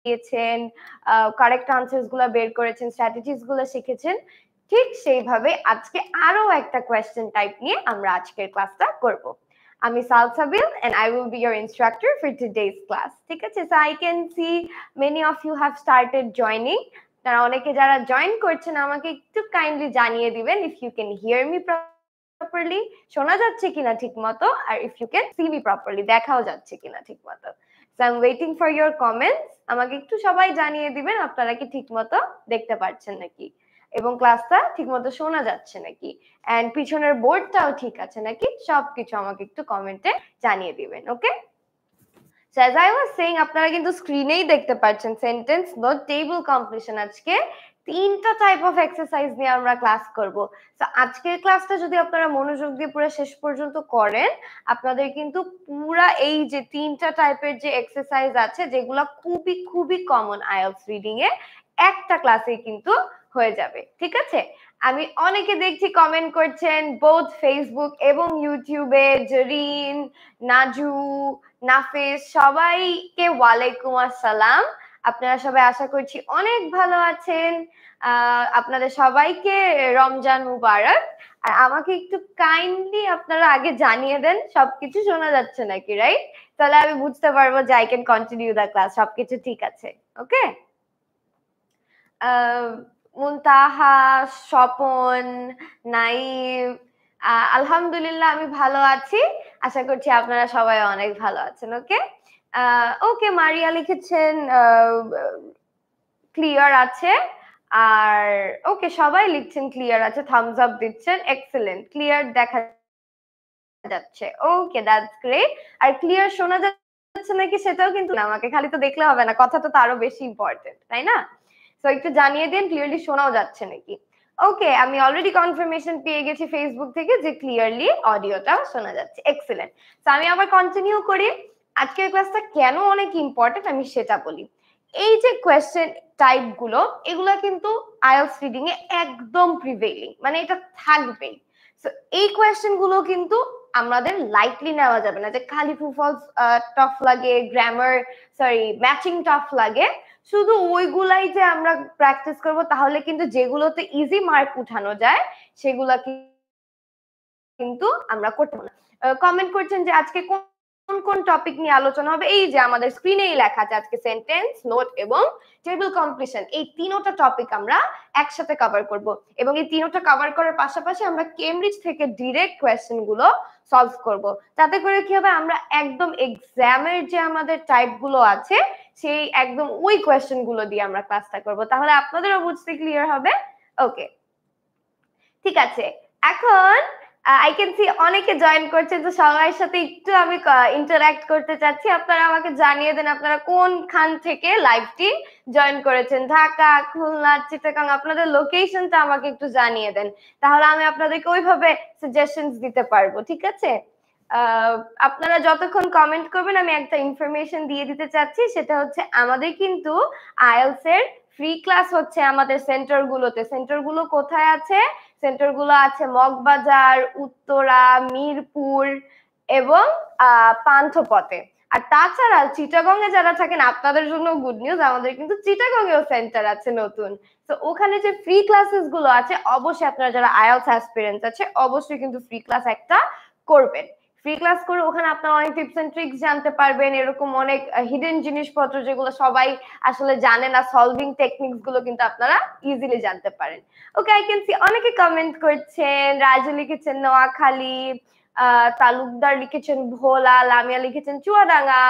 দিয়েছেন, correct answers গুলো বের করেছেন, স্ট্র্যাটেজিস গুলো শিখেছেন, ঠিক সেইভাবে আজকে আরো একটা কোয়েশ্চেন টাইপ নিয়ে আমরা আজকের ক্লাসটা করব। আমি Salsabil and I will be your instructor for today's class. ঠিক আছে? So I can see many of you have started joining. তারা অনেকে যারা জয়েন করছেন আমাকে একটু কাইন্ডলি জানিয়ে দিবেন if you can hear me properly, শোনা যাচ্ছে কিনা ঠিকমতো, আর if you can see me properly, দেখাও যাচ্ছে কিনা ঠিকমতো। So I'm waiting for your comments. আমাকে একটু সবাই জানিয়ে দিবেন আপনারা কি ঠিকমতো দেখতে পাচ্ছেন নাকি, এবং ক্লাসটা ঠিকমতো শোনা যাচ্ছে নাকি, এন্ড পিছনের বোর্ডটাও ঠিক আছে নাকি, সবকিছু আমাকে একটু কমেন্টে জানিয়ে দিবেন। ওকে, So as I was saying, আপনারা কিন্তু স্ক্রিনেই দেখতে পাচ্ছেন সেন্টেন্স নোট টেবল কমপ্লিশন। আজকে তিনটা টাইপ অফ এক্সারসাইজ নিয়ে আমরা ক্লাস করব। তো আজকের ক্লাসটা যদি আপনারা মনোযোগ দিয়ে পুরো শেষ পর্যন্ত করেন, আপনাদের কিন্তু পুরা এই যে তিনটা টাইপের যে এক্সারসাইজ আছে যেগুলো খুবই খুবই কমন আইএলটিএস রিডিং এ, একটা ক্লাসে কিন্তু হয়ে যাবে। ঠিক আছে? আমি অনেকে দেখছি কমেন্ট করছেন বোথ ফেসবুক এবং ইউটিউবে, জরিন, নাজু, নাফিস, সবাইকে ওয়ালাইকুম আসসালাম। আপনারা সবাই আশা করছি অনেক ভালো আছেন। আপনাদের সবাইকে রমজান মুবারক। আর আমাকে একটু কাইন্ডলি আপনারা আগে জানিয়ে দেন সবকিছু শোনা যাচ্ছে নাকি, রাইট? তাহলে আমি বুঝতে পারবো যে I can continue the class, সবকিছু ঠিক আছে। ওকে, মুনতাহা, স্বপন, নাইম, আলহামদুলিল্লাহ আমি ভালো আছি, আশা করছি আপনারা সবাই অনেক ভালো আছেন। ওকে, ওকে, মারিয়া লিখেছেন ক্লিয়ার আছে, আর ওকে সবাই লিখছেন ক্লিয়ার আছে, থামস আপ দিচ্ছেন, এক্সেলেন্ট, ক্লিয়ার দেখা যাচ্ছে। ওকে, দ্যাটস গ্রেট। আর ক্লিয়ার শোনা যাচ্ছে নাকি সেটাও কিন্তু আমাকে খালি তো দেখলে হবে না, কথাটা তো আরো বেশি ইম্পর্টেন্ট, তাই না? তো একটু জানিয়ে দিন ক্লিয়ারলি শোনাও যাচ্ছে নাকি। ওকে, আমি অলরেডি কনফার্মেশন পেয়ে গেছি ফেসবুক থেকে যে ক্লিয়ারলি অডিওটা শোনা যাচ্ছে। এক্সেলেন্ট। তো আমি আবার কন্টিনিউ করি। আজকের ক্লাসটা কেন অনেক ইম্পর্টেন্ট আমি সেটা বলি। এই যে কোয়েশ্চেন টাইপ গুলো, এগুলো কিন্তু আইএলটিএস রিডিং এ একদম প্রিভেইলিং, মানে এটা থাকবেই। সো এই কোয়েশ্চেন গুলো কিন্তু আমাদের লাইটলি নেওয়া যাবে না যে খালি ট্রু ফলস টাফ লাগে, গ্রামার সরি ম্যাচিং টাফ লাগে, শুধু ওইগুলাই যে আমরা প্র্যাকটিস করব তাহলে কিন্তু যেগুলোতে ইজি মার্ক উঠানো যায় সেগুলা কিন্তু আমরা করতে পারবো না। কমেন্ট করছেন যে আজকে কোন কোন টপিক নিয়ে আলোচনা হবে, এই যে আমাদের স্ক্রিনেই লেখা আছে আজকে সেন্টেন্স নোট এবং টেবিল কমপ্লিশন, এই তিনটা টপিক আমরা একসাথে কভার করব, এবং এই তিনটা কভার করার পাশাপাশি আমরা কেমব্রিজ থেকে ডিরেক্ট কোয়েশ্চেন গুলো সলভ করব। তাতে করে কি হবে, আমরা একদম এক্সামের যে আমাদের টাইপ গুলো আছে সেই একদম ওই কোয়েশ্চেন গুলো দিয়ে আমরা ক্লাসটা করব, তাহলে আপনাদেরও বুঝতে ক্লিয়ার হবে। ওকে, ঠিক আছে। এখন আই ক্যান সি অনেকে জয়েন করছে, তো সবার সাথে একটু আমি ইন্টারঅ্যাক্ট করতে চাচ্ছি। আপনারা আমাকে জানিয়ে দেন আপনারা কোনখান থেকে লাইভটি জয়েন করেছেন, ঢাকা, খুলনা, চিটাগাং, আপনাদের লোকেশনটা আমাকে একটু জানিয়ে দেন, তাহলে আমি আপনাদেরকে ওইভাবে সাজেশনস দিতে পারবো। ঠিক আছে? আপনারা যতক্ষণ কমেন্ট করবেন আমি একটা ইনফরমেশন দিয়ে দিতে চাচ্ছি, সেটা হচ্ছে আমাদের কিন্তু আইএলটিএস এর ফ্রি ক্লাস হচ্ছে আমাদের সেন্টার গুলোতে। সেন্টার গুলো কোথায় আছে? সেন্টার গুলো আছে মগবাজার, উত্তরা, মিরপুর এবং পান্থপথে। আর তাছাড়া চিটাগং এ যারা থাকেন আপনাদের জন্য গুড নিউজ, আমাদের কিন্তু চিটাগং এও সেন্টার আছে নতুন। তো ওখানে যে ফ্রি ক্লাসেস গুলো আছে, অবশ্যই আপনারা যারা আইএলটিএস অ্যাসপিরেন্টস আছে অবশ্যই কিন্তু ফ্রি ক্লাস একটা করবেন। ফ্রি ক্লাস করে ওখানে আপনারা অনেক টিপস এন্ড ট্রিক্স জানতে পারবেন, এরকম অনেক হিডেন জিনিসপত্র যেগুলো সবাই আসলে জানে না, সলভিং টেকনিক্স গুলো কিন্তু আপনারা ইজিলি জানতে পারেন। ওকে, আই ক্যান সি অনেকে কমেন্ট করছেন, রাজু লিখেছেন নোয়াখালী, তালুকদার লিখেছেন ভোলা, লামিয়া লিখেছেন চুয়াডাঙ্গা,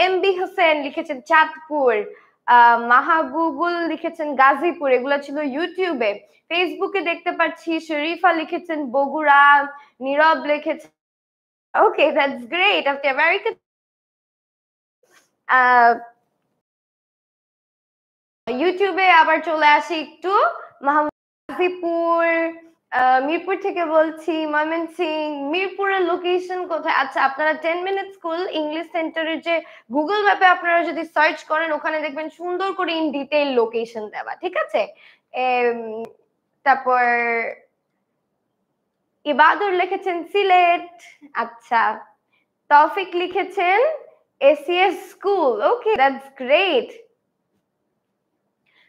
এমবি হোসেন লিখেছেন চাঁদপুর, মাহবুবুল লিখেছেন গাজীপুর, এগুলো ছিল ইউটিউবে। ফেসবুকে দেখতে পাচ্ছি শরীফা লিখেছেন বগুড়া, নীরব লিখেছেন, ওকে দ্যাটস গ্রেট, আপনি আমেরিকা। ইউটিউবে আবার চলে আসি একটু, গাজীপুর, মিরপুর থেকে বলছি, ময়মনসিং, মিরপুরের লোকেশন কোথায়? আচ্ছা, আপনারা 10 মিনিট স্কুল ইংলিশ সেন্টারের যে গুগল ম্যাপে আপনারা যদি সার্চ করেন ওখানে দেখবেন সুন্দর করে ইন ডিটেইল লোকেশন দেওয়া। ঠিক আছে? তারপর ইবাদুর লিখেছেন সিলেট, আচ্ছা, তৌফিক লিখেছেন ACS school, okay that's great.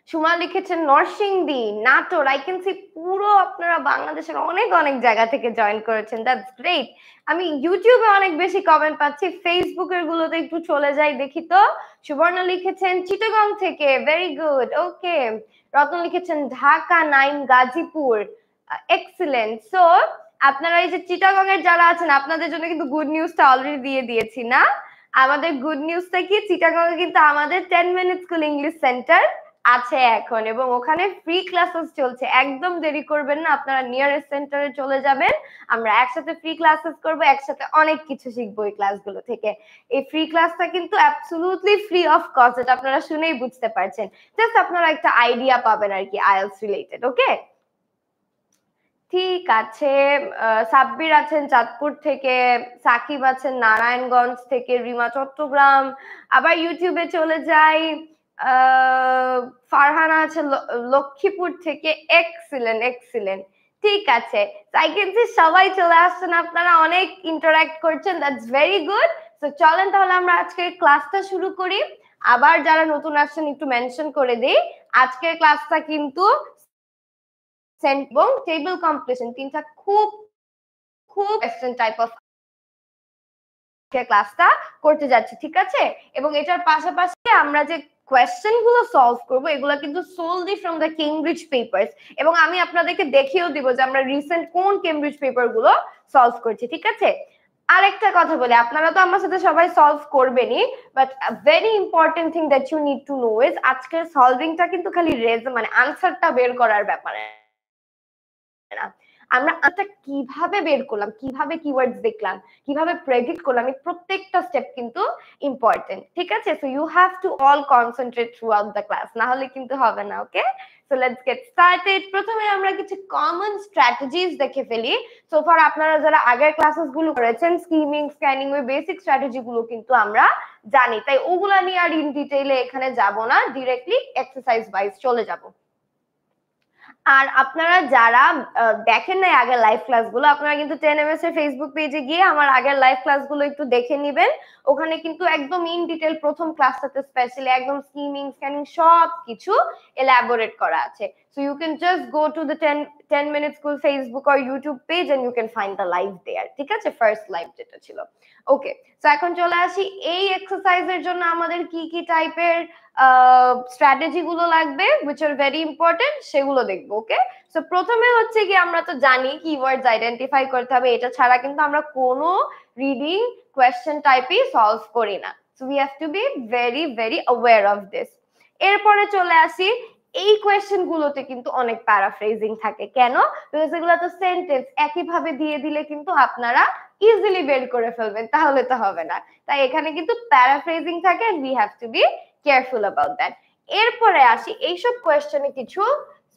Suma লিখেছেন Narsingdi, Natore. I can see পুরো আপনারা বাংলাদেশের অনেক অনেক জায়গা থেকে জয়েন করেছেন, দ্যাটস গ্রেট। আমি ইউটিউবে অনেক বেশি কমেন্ট পাচ্ছি, ফেসবুকের গুলোতে একটু চলে যাই দেখি তো। সুবর্ণা লিখেছেন চিটাগং থেকে, ভেরি গুড, ওকে। রত্ন লিখেছেন ঢাকা 9 গাজীপুর, এক্সিলেন্ট। সো আপনারা এই যে চিটাগং এর যারা আছেন আপনাদের জন্য কিন্তু গুড নিউজটা অলরেডি দিয়ে দিয়েছি না? আমাদের গুড নিউজটা কি, চিটাগং এ কিন্তু আমাদের 10 মিনিট স্কুল ইংলিশ সেন্টার আছে এখন, এবং ওখানে ফ্রি ক্লাসেস চলছে। একদম দেরি করবেন না, আপনারা নিয়ারেস্ট সেন্টারে চলে যাবেন, আমরা একসাথে ফ্রি ক্লাসেস করব, একসাথে অনেক কিছু শিখবো এই ক্লাসগুলো থেকে। এই ফ্রি ক্লাসটা কিন্তু অ্যাবসলিউটলি ফ্রি অফ কস্ট, এটা আপনারা শুনেই বুঝতে পারছেন। জাস্ট আপনারা একটা আইডিয়া পাবেন আর কি আইএলটিএস রিলেটেড, ওকে। ঠিক আছে, সাব্বির আছেন চাঁদপুর থেকে, সাকিব আছেন নারায়ণগঞ্জ থেকে, রিমা চট্টগ্রাম। আবার ইউটিউবে চলে যাই, ফারহানা আছে লক্ষ্মীপুর থেকে, এক্সিলেন্ট এক্সিলেন্ট। ঠিক আছে, আই ক্যান সি সবাই চলে আসছেন, আপনারা অনেক ইন্টারঅ্যাক্ট করছেন, দ্যাটস ভেরি গুড। তো চলেন তাহলে আমরা আজকের ক্লাসটা শুরু করি। আবার যারা নতুন আসছেন একটু মেনশন করে দিই, আজকের ক্লাসটা কিন্তু এবং টেবিল কমপ্লিশন, তিনটা খুব খুব কোয়েশ্চেন টাইপ অফ ক্লাসটা করতে যাচ্ছি, ঠিক আছে। এবং এটার পাশাপাশি আমরা যে কোয়েশ্চেন গুলো সলভ করব এগুলো কিন্তু solely from the Cambridge papers, এবং আমি আপনাদেরকে দেখিয়েও দিব যে আমরা রিসেন্ট কোন কেমব্রিজ পেপার গুলো সলভ করছি, ঠিক আছে। আরেকটা কথা বলি, আপনারা তো আমার সাথে সবাই সলভ করবেনই, but very important thing that you need to know is আজকের সলভিংটা কিন্তু খালি মানে আনসারটা বের করার ব্যাপারে না, আমরা কিভাবে বের করলাম, কিভাবে কিওয়ার্ডস দেখলাম, কিভাবে প্রেডিক্ট করলাম, এই প্রত্যেকটা স্টেপ কিন্তু ইম্পর্টেন্ট, ঠিক আছে। So you have to all concentrate throughout the class, না হলে কিন্তু হবে না, okay. So let's get started. প্রথমে আমরা কিছু কমন স্ট্র্যাটেজিস দেখে ফেলি। সো ফার আপনারা যারা আগের ক্লাসেস গুলো করেছেন, স্কিমিং, স্ক্যানিং, ওই বেসিক স্ট্র্যাটেজি গুলো কিন্তু আমরা জানি, তাই ওগুলা নিয়ে আর ইন ডিটেইলে এখানে যাব না, ডিরেক্টলি এক্সারসাইজ ওয়াইজ চলে যাব। আর আপনারা যারা দেখেন নাই আগের লাইভ ক্লাসগুলো, আপনারা কিন্তু 10ms এর ফেসবুক পেজে গিয়ে আমার আগের লাইভ ক্লাসগুলো একটু দেখে নেবেন। ওখানে কিন্তু একদম ইন ডিটেল প্রথম ক্লাসটাতে স্পেশালি একদম স্কিমিং, স্ক্যানিং সব কিছু এলাবোরেট করা আছে। So you can just go to the 10 minute school Facebook or YouTube page and you can find the live there, ঠিক আছে, ফার্স্ট লাইভ যেটা ছিল, ওকে। সো এখন চলে আসি এই এক্সারসাইজের জন্য আমাদের কি কি টাইপের স্ট্র্যাটেজি গুলো লাগবে, which are very important, সেগুলো দেখবো, ওকে। সো প্রথমে হচ্ছে কি, আমরা তো জানি কিওয়ার্ডস আইডেন্টিফাই করতে হবে, এটা ছাড়া কিন্তু আমরা কোনো রিডিং কোয়েশ্চেন টাইপই সলভ করি না। So we have to be very very aware of this. এরপরে চলে আসি, এই কোয়েশ্চেন গুলোতে কিন্তু অনেক প্যারাফ্রেজিং থাকে, কেন? বিকজ এগুলো তো সেন্টেন্স একইভাবে দিয়ে দিলে কিন্তু আপনারা ইজিলি বের করে ফেলবেন, তাহলে তো হবে না, তাই এখানে কিন্তু প্যারাফ্রেজিং থাকে, and we have to be careful about that. এরপরে আসি, এইসব কোয়েশ্চেনে কিছু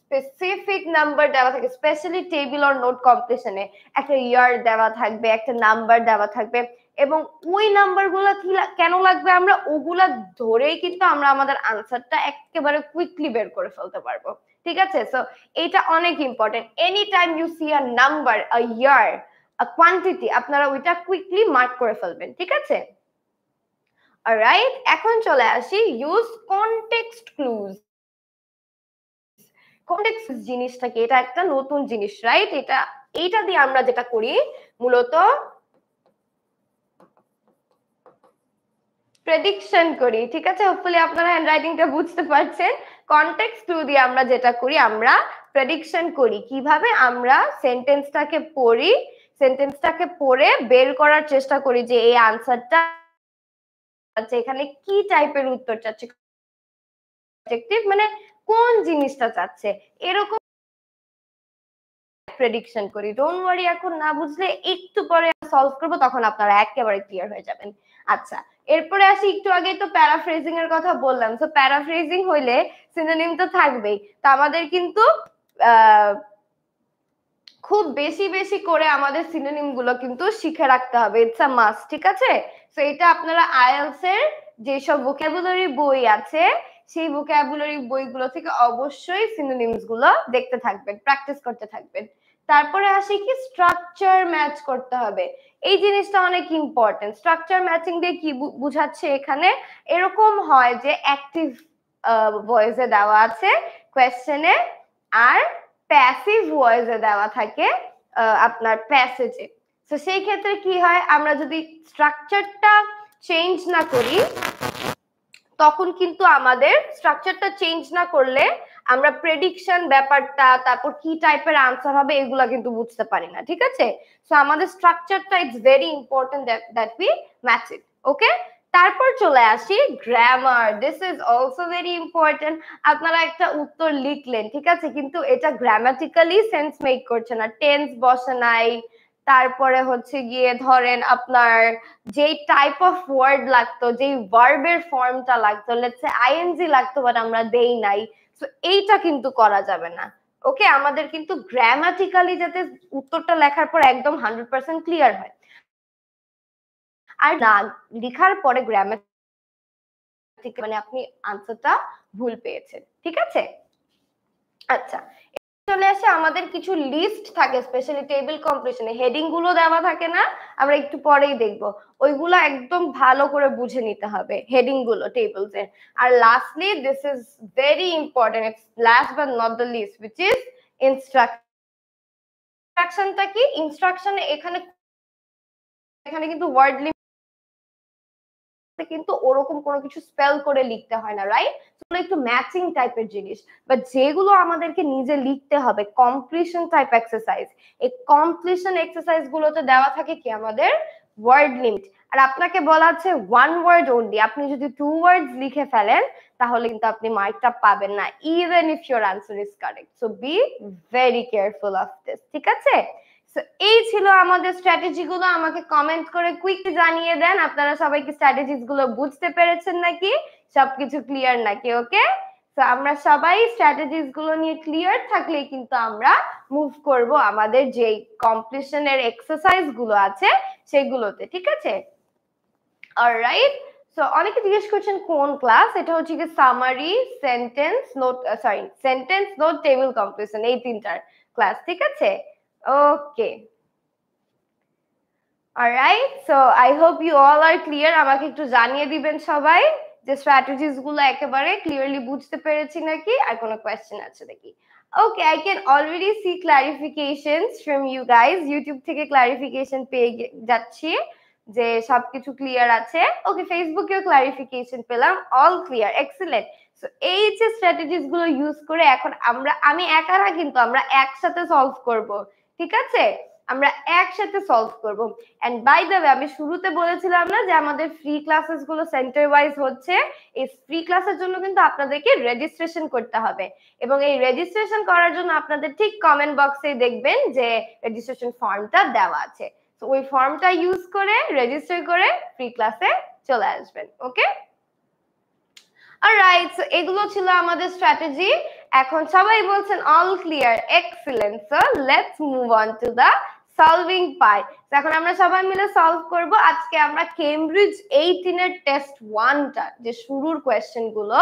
স্পেসিফিক নাম্বার দেওয়া থাকে, স্পেশালি টেবিল অর নোট কম্পিটিশনে একটা ইয়ার দেওয়া থাকবে, একটা নাম্বার দেওয়া থাকবে, এবং ওই নাম্বার গুলা কেন লাগবে, আমরা ওগুলা ধরেই কিন্তু আমরা আমাদের আনসারটা একেবারে কুইকলি বের করে ফেলতে পারবো, ঠিক আছে। সো এটা অনেক important, any time you see a number, a year, a quantity, আপনারা ওইটা কুইকলি মার্ক করে ফেলবেন, ঠিক আছে। অলরাইট, এখন চলে আসি ইউজ কনটেক্সট ক্লুজ। কনটেক্সট জিনিসটা কি? এটা একটা নতুন জিনিস, রাইট? এইটা দিয়ে আমরা যেটা করি মূলত প্রেডিকশন করি, ঠিক আছে। হোপফুলি আপনারা হ্যান্ডরাইটিংটা বুঝতে পারছেন। কনটেক্সট ক্লু দিয়ে আমরা যেটা করি, আমরা প্রেডিকশন করি, কিভাবে আমরা সেন্টেন্সটাকে পড়ে বের করার চেষ্টা করি যে এই আনসারটা এখানে কি টাইপের উত্তর চাচ্ছে, মানে কোন জিনিসটা চাচ্ছে, এরকম প্রেডিকশন করি। ডোন্ট ওয়ারি, এখন না বুঝলে একটু পরে সলভ করব, তখন আপনারা একেবারে ক্লিয়ার হয়ে যাবেন। আচ্ছা, এরপরে আসি, একটু আগে তো প্যারাফ্রেজিং এর কথা বললাম। সো প্যারাফ্রেজিং হইলে সিনোনিম তো থাকবেই, তো আমাদের কিন্তু খুব বেশি বেশি করে আমাদের সিনোনিম গুলো কিন্তু শিখে রাখতে হবে, ইটস আ মাস্ট, ঠিক আছে। সো এটা আপনারা আইএলটিএস এর যেসব ভোকাবুলারি বই আছে সেই ভোকাবুলারি বইগুলো থেকে অবশ্যই সিনোনিমস গুলো দেখতে থাকবেন, প্র্যাকটিস করতে থাকবেন। তারপরে আসি কি স্ট্রাকচার ম্যাচ করতে হবে, এই জিনিসটা অনেক ইম্পর্টেন্ট। স্ট্রাকচার ম্যাচিং দিয়ে কি বুঝাচ্ছে এখানে, এরকম হয় যে অ্যাক্টিভ ভয়েসে দেওয়া আছে কোয়েশ্চেনে আর প্যাসিভ ভয়েসে দেওয়া থাকে আপনার প্যাসেজে। তো সেই ক্ষেত্রে কি হয়, আমরা যদি স্ট্রাকচারটা চেঞ্জ না করি তখন কিন্তু আমাদের স্ট্রাকচারটা চেঞ্জ না করলে আমরা প্রেডিকশন ব্যাপারটা, তারপর কি টাইপের আনসার হবে এগুলা কিন্তু বুঝতে পারি না, ঠিক আছে? সো আমাদের স্ট্রাকচারটা it's very important that we match it. Okay, তারপর চলে আসি grammar. This is also very important. আপনারা একটা উত্তর লিখলেন, ঠিক আছে, কিন্তু এটা গ্রামাটিক্যালি সেন্স মেক করছে না, টেন্স বসে নাই, তারপরে হচ্ছে গিয়ে ধরেন আপনার যেই টাইপ অফ ওয়ার্ড লাগতো, যেই ভার্বের ফর্মটা লাগতো, লেটস সে আইএনজি লাগতো বাট আমরা দেই নাই, সো এইটা কিন্তু করা যাবে না। ওকে, আমাদের কিন্তু গ্রামাটিক্যালি যাতে উত্তরটা লেখার পর একদম 100% ক্লিয়ার হয়, আর না লেখার পরে গ্রামাটিক মানে আপনি আনসারটা ভুল পেয়েছেন, ঠিক আছে? আচ্ছা, চলে আসে আমাদের কিছু লিস্ট থাকে, স্পেশালি টেবিল কমপ্লিশনে হেডিং গুলো দেওয়া থাকে না, আমরা একটু পরেই দেখব, ওইগুলো একদম ভালো করে বুঝে নিতে হবে হেডিং গুলো টেবিলস এর। আর lastly this is very important, it's last but not the least, which is ইনস্ট্রাকশনটা কি, ইনস্ট্রাকশনে এখানে কিন্তু ওয়ার্ড কিন্তু ওরকম কোনো কিছু স্পেল করে লিখতে হয় না, রাইট? একটু ম্যাচিং টাইপের জিনিস, বাট যেগুলো আমাদেরকে নিজে লিখতে হবে কমপ্লিশন টাইপ এক্সারসাইজ, এই কমপ্লিশন এক্সারসাইজ গুলোতে দেওয়া থাকে কি আমাদের ওয়ার্ড লিমিট, আর আপনাকে বলা আছে ওয়ান ওয়ার্ড অনলি। আপনি যদি 2 ওয়ার্ডস লিখে ফেলেন তাহলে কিন্তু আপনি মার্কটা পাবেন না, even if your answer is correct. So be very careful of this, ঠিক আছে? এই ছিল আমাদের স্ট্র্যাটেজি গুলো। আমাকে কমেন্ট করে কুইক জানিয়ে দেন আপনারা সবাই কি স্ট্র্যাটেজিস গুলো বুঝতে পেরেছেন নাকি, সবকিছু ক্লিয়ার নাকি। ওকে, তো আমরা সবাই স্ট্র্যাটেজিস গুলো নিয়ে ক্লিয়ার থাকলে কিন্তু আমরা মুভ করব আমাদের যে কমপ্লিশনের এক্সারসাইজ গুলো আছে সেগুলোতে, ঠিক আছে? অলরাইট, সো অনেকে জিজ্ঞেস করছেন কোন ক্লাস, এটা হচ্ছে কি summary, sentence note, sorry sentence note, table completion, এই তিনটার ক্লাস, ঠিক আছে? Okay, alright, so I hope you all are clear. আমাকে একটু জানিয়ে দিবেন সবাই যে স্ট্র্যাটেজিস গুলো একেবারে ক্লিয়ারলি বুঝতে পেরেছি নাকি, আর কোনো কোয়েশ্চেন আছে নাকি। Okay, I can already see clarifications from you guys, YouTube থেকে ক্লারিফিকেশন পেয়ে যাচ্ছি যে সবকিছু ক্লিয়ার আছে। ওকে, ফেসবুকেও ক্লারিফিকেশন পেলাম, অল ক্লিয়ার, এক্সেলেন্ট। সো এই যে স্ট্র্যাটেজিস গুলো ইউজ করে এখন আমি একা না, কিন্তু আমরা একসাথে সলভ করব, ঠিক আছে? আমরা একসাথে সলভ করব। এন্ড বাই দ্য ওয়ে, আমি শুরুতে বলেছিলাম না যে আমাদের ফ্রি ক্লাসেস গুলো সেন্টার ওয়াইজ হচ্ছে, এই ফ্রি ক্লাসের জন্য কিন্তু আপনাদেরকে রেজিস্ট্রেশন করতে হবে, এবং এই রেজিস্ট্রেশন করার জন্য আপনাদের ঠিক কমেন্ট বক্সে দেখবেন যে রেজিস্ট্রেশন ফর্মটা দেওয়া আছে, তো ওই ফর্মটা ইউজ করে রেজিস্টার করে ফ্রি ক্লাসে চলে আসবেন। ওকে, অলরাইট, সো এগুলো ছিল আমাদের স্ট্র্যাটেজি। এখন সবাই বলছেন all clear, excellent. So let's move on to the solving part. এখন আমরা সবাই মিলে সলভ করব। আজকে আমরা কেমব্রিজ 18 এর টেস্ট 1টা যে শুরুর কোয়েশ্চেন গুলো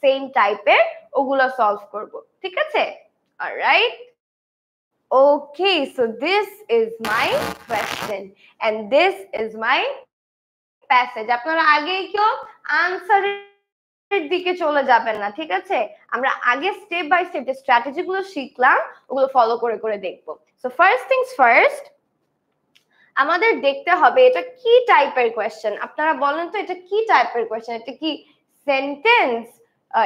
সেম টাইপের, ওগুলো সলভ করব, ঠিক আছে? Alright, okay, so this is my question and this is my passage. আপনারা আগে কেউ আনসারের দিকে চলে যাবেন না, ঠিক আছে? আমরা আগে স্টেপ বাই স্টেপ যে স্ট্র্যাটেজি গুলো শিখলাম ওগুলো ফলো করে করে দেখব। সো ফার্স্ট থিংস ফার্স্ট, আমাদের দেখতে হবে এটা কি টাইপের কোয়েশ্চেন। আপনারা বলেন তো এটা কি টাইপের কোয়েশ্চেন? এটা কি সেন্টেন্স,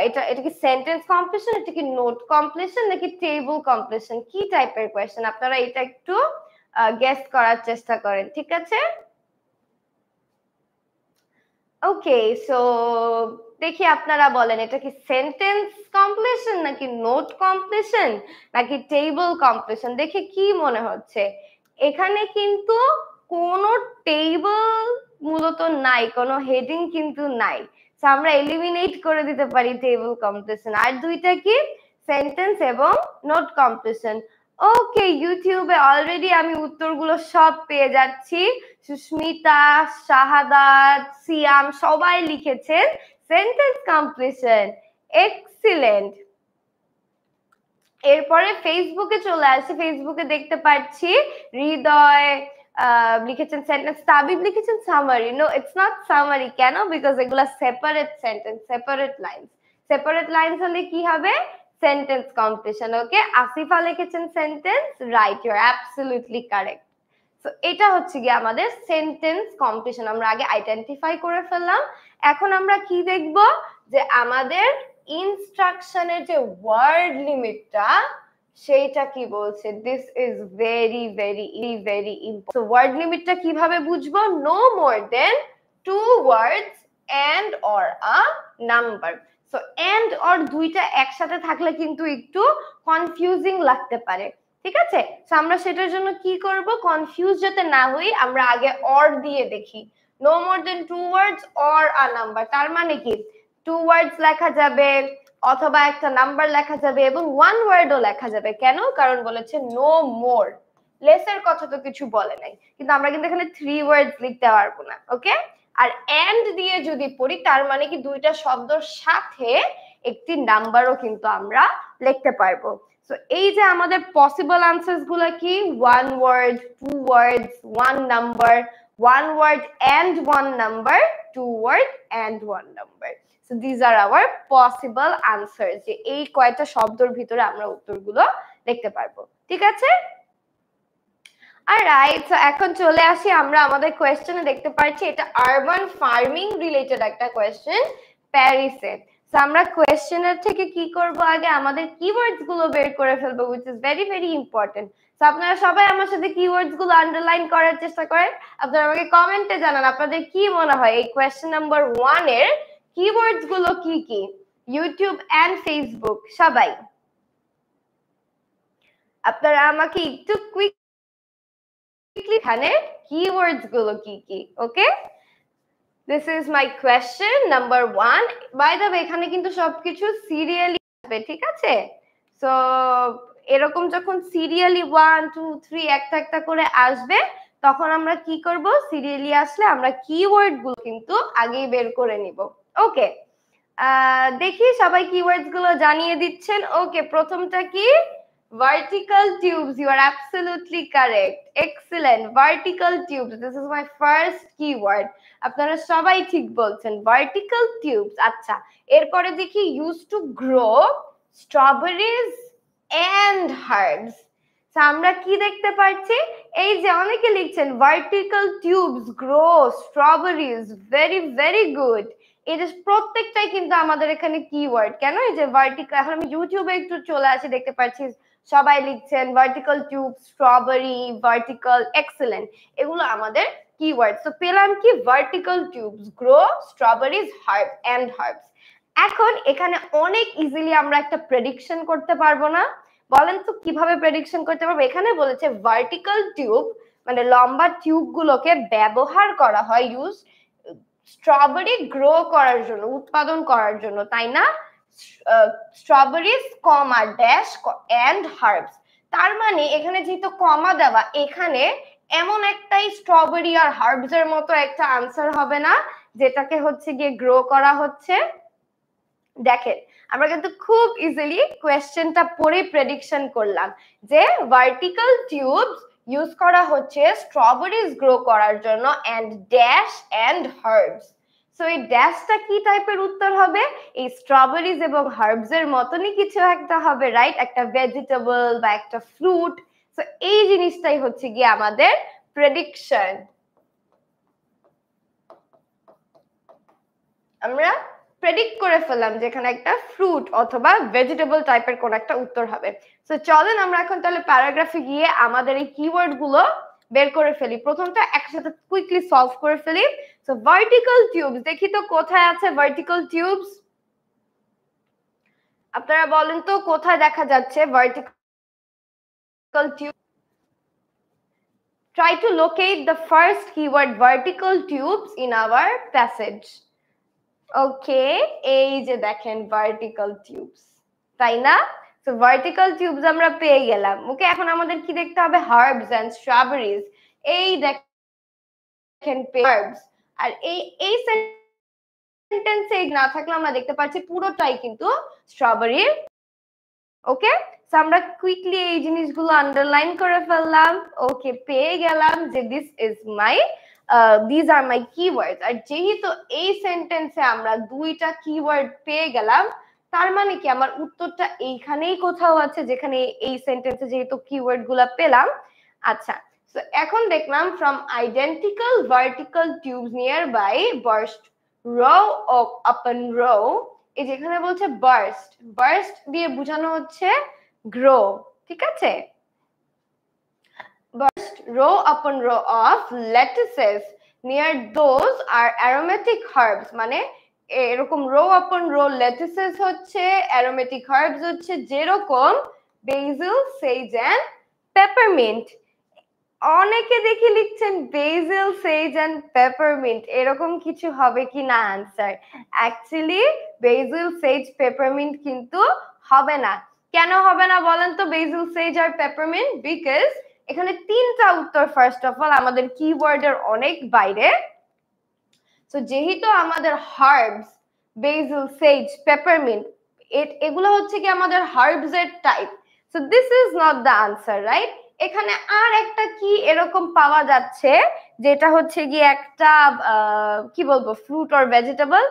এটা কি সেন্টেন্স কমপ্লিশন, এটা কি নোট কমপ্লিশন, নাকি টেবিল কমপ্লিশন? কি টাইপের কোয়েশ্চেন আপনারা এটা একটু গেস করার চেষ্টা করেন, ঠিক আছে? ওকে, সো দেখি আপনারা বলেন এটা কি সেন্টেন্স কমপ্লিশন, নাকি নোট কমপ্লিশন, নাকি টেবিল কমপ্লিশন? দেখি কি মনে হচ্ছে। এখানে কিন্তু কোনো টেবিল মূলত নাই, কোনো হেডিং কিন্তু নাই, সো আমরা এলিমিনেট করে দিতে পারি টেবিল কমপ্লিশন। আর দুইটা কি, সেন্টেন্স এবং নোট কমপ্লিশন। ওকে, ইউটিউবে অলরেডি আমি উত্তরগুলো সব পেয়ে যাচ্ছি। সুস্মিতা, শাহাদাত, সিয়াম সবাই লিখেছেন সেন্টেন্স কমপ্লিশন। এক্সিলেন্ট, এরপরে ফেসবুকে চলে আসি, ফেসবুকে দেখতে পাচ্ছি হৃদয় লিখেছেন সেন্টেন্স, তাবিব লিখেছেন summary. No, it's not summary. কেন? বিকজ এগুলা separate sentence, separate lines. Separate lines হলে কি হবে? Sentence competition. ওকে, আসিফা লিখেছেন sentence, right, you are absolutely correct. তো এটা হচ্ছে গিয়ে আমাদের সেন্টেন্স কম্পিটিশন, আমরা আগে আইডেন্টিফাই করে ফেললাম। এখন আমরা কি দেখব? যে আমাদের ইনস্ট্রাকশনের যে ওয়ার্ড লিমিটটা সেইটা কি বলছে। This is very very very important. So word লিমিটটা কিভাবে বুঝবো? No more than 2 words and or a number. So and or দুইটা একসাথে থাকলে কিন্তু একটু কনফিউজিং লাগতে পারে, ঠিক আছে? তো আমরা সেটার জন্য কি করব? কনফিউজ যাতে না হই, আমরা আগে অর দিয়ে দেখি। No more than 2 words or a number, তার মানে কি 2 ওয়ার্ডস লেখা যাবে অথবা একটা নাম্বার লেখা যাবে এবং 1 ওয়ার্ডও লেখা যাবে। কেন? কারণ বলেছে নো মোর, লেসের কথা তো কিছু বলে নাই, কিন্তু আমরা কিন্তু এখানে 3 ওয়ার্ডস লিখতে পারবো না। ওকে, আর এন্ড দিয়ে যদি পড়ি তার মানে কি দুইটা শব্দের সাথে একটি নাম্বারও কিন্তু আমরা লিখতে পারবো। সো এই যে আমাদের পসিবল আনসারস গুলো কি? 1 word, 2 words, 1 number, 1 word and 1 number, 2 word and 1 number. So this are our possible answers, যে এই কয়টা শব্দের ভিতরে আমরা উত্তরগুলো লিখতে পারবো, ঠিক আছে? অলরাইট, সো এখন চলে আসি আমরা আমাদের কোয়েশ্চেনে। দেখতে পাচ্ছি এটা আরবান ফার্মিং রিলেটেড একটা কোয়েশ্চেন প্যারিসে। সো আমরা কোয়েশ্চেনের থেকে কি করব? আগে আমাদের কিওয়ার্ডস গুলো বের করে ফেলবো, which is very very important. So আপনারা সবাই আমার সাথে কিওয়ার্ডস গুলো আন্ডারলাইন করার চেষ্টা করেন। আপনারা আমাকে কমেন্টে জানান আপনাদের কি মনে হয় এই কোয়েশ্চেন নাম্বার 1 এর কিওয়ার্ডস গুলো কি কি? ইউটিউব এন্ড ফেসবুক সবাই আপনারা আমাকে একটু কুইক এখানে কিওয়ার্ডস গুলো কি কি? Okay, this is my question number 1। By the way, এখানে কিন্তু সবকিছু সিরিয়ালি আসবে, ঠিক আছে? সো এরকম যখন সিরিয়ালি 1 2 3 একটা একটা করে আসবে, তখন আমরা কি করব? সিরিয়ালি আসলে আমরা কিওয়ার্ড গুলো কিন্তু আগেই বের করে নিব। ওকে, দেখি সবাই কিওয়ার্ডস গুলো জানিয়ে দিচ্ছেন। ওকে, প্রথমটা কি? vertical tubes. You are absolutely correct. Excellent. Vertical tubes, this is my first keyword. আপনারা সবাই ঠিক বলছেন, vertical tubes। আচ্ছা, এরপরে দেখি used to grow strawberries and herbs। আমরা কি দেখতে পাচ্ছি? এই যে অনেকে লিখছেন vertical tubes grow strawberries, very very good। এই যে প্রত্যেকটাই কিন্তু আমাদের এখানে কিওয়ার্ড। কেন? এই যে ভার্টিক্যাল, এখন আমি ইউটিউবে একটু চলে আসি, দেখতে পাচ্ছি সবাই লিখছেন vertical tube, strawberry, vertical, excellent, এগুলো আমাদের কিওয়ার্ড। তো পেলাম কি? Vertical tubes grow strawberries herb and herbs. এখন এখানে অনেক ইজিলি আমরা একটা প্রেডিকশন করতে পারবো না? বলেন তো কিভাবে প্রেডিকশন করতে পারবো? এখানে বলেছে ভার্টিক্যাল টিউব মানে লম্বা টিউব গুলোকে ব্যবহার করা হয় ইউজ স্ট্রবেরি গ্রো করার জন্য, উৎপাদন করার জন্য, তাই না? Strawberries comma dash and herbs, তার মানে এখানে যেহেতু কমা দেওয়া, এখানে এমন একটাই স্ট্রবেরি আর হার্বস এর মতো একটা আনসার হবে না যেটাকে হচ্ছে গিয়ে গ্রো করা হচ্ছে। দেখেন, আমরা কিন্তু খুব ইজিলি কোয়েশ্চেনটা পড়ে প্রেডিকশন করলাম যে ভার্টিক্যাল টিউবস ইউজ করা হচ্ছে স্ট্রবেরিজ গ্রো করার জন্য and dash and herbs. So এই ড্যাশটা কি টাইপের উত্তর হবে? এই স্ট্রবেরিজ এবং হার্বস এর মতনই কিছু একটা হবে, রাইট? একটা ভেজিটেবল বা একটা ফ্রুট। সো এই জিনিসটাই হচ্ছে গিয়ে আমাদের প্রেডিকশন। আমরা প্রেডিক্ট করে ফেললাম যে এখানে একটা ফ্রুট অথবা ভেজিটেবল টাইপের কোন একটা উত্তর হবে। সো চলেন আমরা এখন তাহলে প্যারাগ্রাফে গিয়ে আমাদের এই কিওয়ার্ড গুলো বের করে ফেলি। প্রথমটা একসাথে কুইকলি সলভ করে ফেলি। সো ভার্টিক্যাল টিউবস, দেখি তো কোথায় আছে ভার্টিক্যাল টিউবস? আপনারা বলেন তো কোথায় দেখা যাচ্ছে vertical tube? Try to locate the first keyword vertical tubes in our passage. ওকে, এই যে দেখেন ভার্টিক্যাল টিউবস, তাই না? সো ভার্টিক্যাল টিউবস আমরা পেয়ে গেলাম। ওকে, এখন আমাদের কি দেখতে হবে? Herbs and strawberries. এই দেখেন হার্বস, আর এই সেন্টেন্সে না থাকলে আমরা দেখতে পাচ্ছি পুরোটাই কিন্তু স্ট্রবেরির। ওকে, সো আমরা কুইকলি এই জিনিসগুলো আন্ডারলাইন করে ফেললাম। ওকে, পেয়ে গেলাম যে this is my this are my keywords. আর যেহেতু এই সেন্টেন্সে আমরা দুইটা কিওয়ার্ড পেয়ে গেলাম, তার মানে কি আমার উত্তরটা এইখানেই কোথাও আছে, যেখানে এই সেন্টেন্সে যেহেতু কিওয়ার্ড গুলা পেলাম। আচ্ছা, সো এখন দেখলাম from identical vertical tubes nearby burst row upon row. এই যেখানে বলছে বার্স্ট, বার্স্ট দিয়ে বোঝানো হচ্ছে গ্রো, ঠিক আছে? Burst row upon row of lettuces near those are aromatic herbs, মানে এরকম row upon row lettuces হচ্ছে, aromatic herbs হচ্ছে যেরকম basil, sage and peppermint। অনেকে দেখি লিখছেন basil, sage and peppermint, এরকম কিছু হবে কি না answer? Actually basil, sage, peppermint কিন্তু হবে না। কেন হবে না বলেন তো basil, sage আর peppermint? বিকজ এখানে তিনটা উত্তর। ফার্স্ট অফ অল আমাদের কিওয়ার্ডের অনেক বাইরে। সো যেহেতু আমাদের হার্বস বেসিল, সেজ, পেপারমিন্ট এগুলো হচ্ছে কি আমাদের হার্বস এর type, so this is not the answer, right? এখানে আর একটা কি এরকম পাওয়া যাচ্ছে যেটা হচ্ছে কি একটা কি বলবো ফ্রুট অর ভেজিটেবল।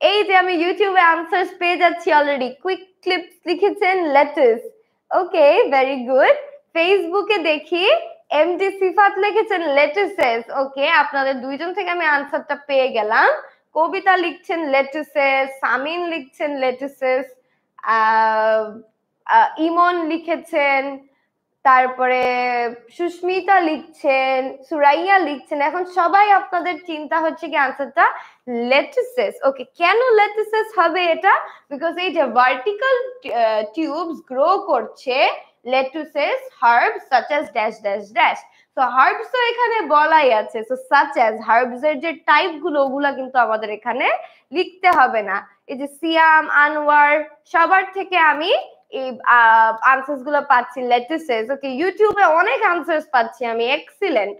এই যে আমি ইউটিউবে আনসারস পেয়ে যাচ্ছি অলরেডি। কুইক ক্লিপস লিখেছেন লেটুস। ওকে, ভেরি গুড। ফেসবুকে দেখি এমডি সিফাত লিখেছেন লেটুসেস। ওকে, আপনাদের দুইজন থেকে আমি আনসারটা পেয়ে গেলাম। কবিতা লিখছেন লেটুসেস, সামিন লিখছেন লেটুসেস, ইমন লিখেছেন, তারপরে সুস্মিতা লিখছেন, সুরাইয়া লিখছেন। এখন সবাই আপনাদের চিন্তা হচ্ছে কি আনসারটা লেটুসেস। ওকে, কেন লেটুসেস হবে এটা? বিকজ এই যে ভার্টিক্যাল টিউবস গ্রো করছে lettuces herbs such as dash dash dash. তো হার্বস তো এখানে বলাই আছে, সো সাচ অ্যাজ হার্বস এর যে টাইপ গুলো ওগুলা কিন্তু আমাদের এখানে লিখতে হবে না। এই যে সিয়াম, আনোয়ার, সবার থেকে আমি এই আনসারস গুলো পাচ্ছি লেটুসেস। ওকে, ইউটিউবে অনেক আনসারস পাচ্ছি আমি, এক্সিলেন্ট।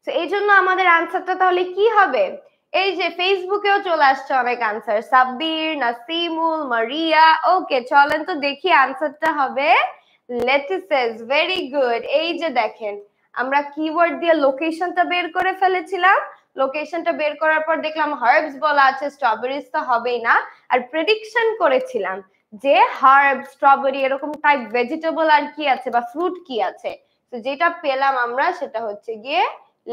তো এই জন্য আমাদের আনসারটা তাহলে কি হবে? এই যে ফেসবুকেও চলে আসছে অনেক আনসার, সাব্বির, নাসিমুল, মারিয়া। ওকে, চলেন তো দেখি আনসারটা হবে লেটুসেস। Very good. এই যে দেখেন আমরা কিওয়ার্ড দিয়ে লোকেশনটা বের করে ফেলেছিলাম। লোকেশনটা বের করার পর দেখলাম হার্বস বলা আছে, স্ট্রবেরিজ তো হবেই না। আর প্রেডিকশন করেছিলাম যে হার্ব, স্ট্রবেরি এরকম টাইপ ভেজিটেবল আর কি আছে বা ফ্রুট কি আছে। তো যেটা পেলাম আমরা সেটা হচ্ছে গিয়ে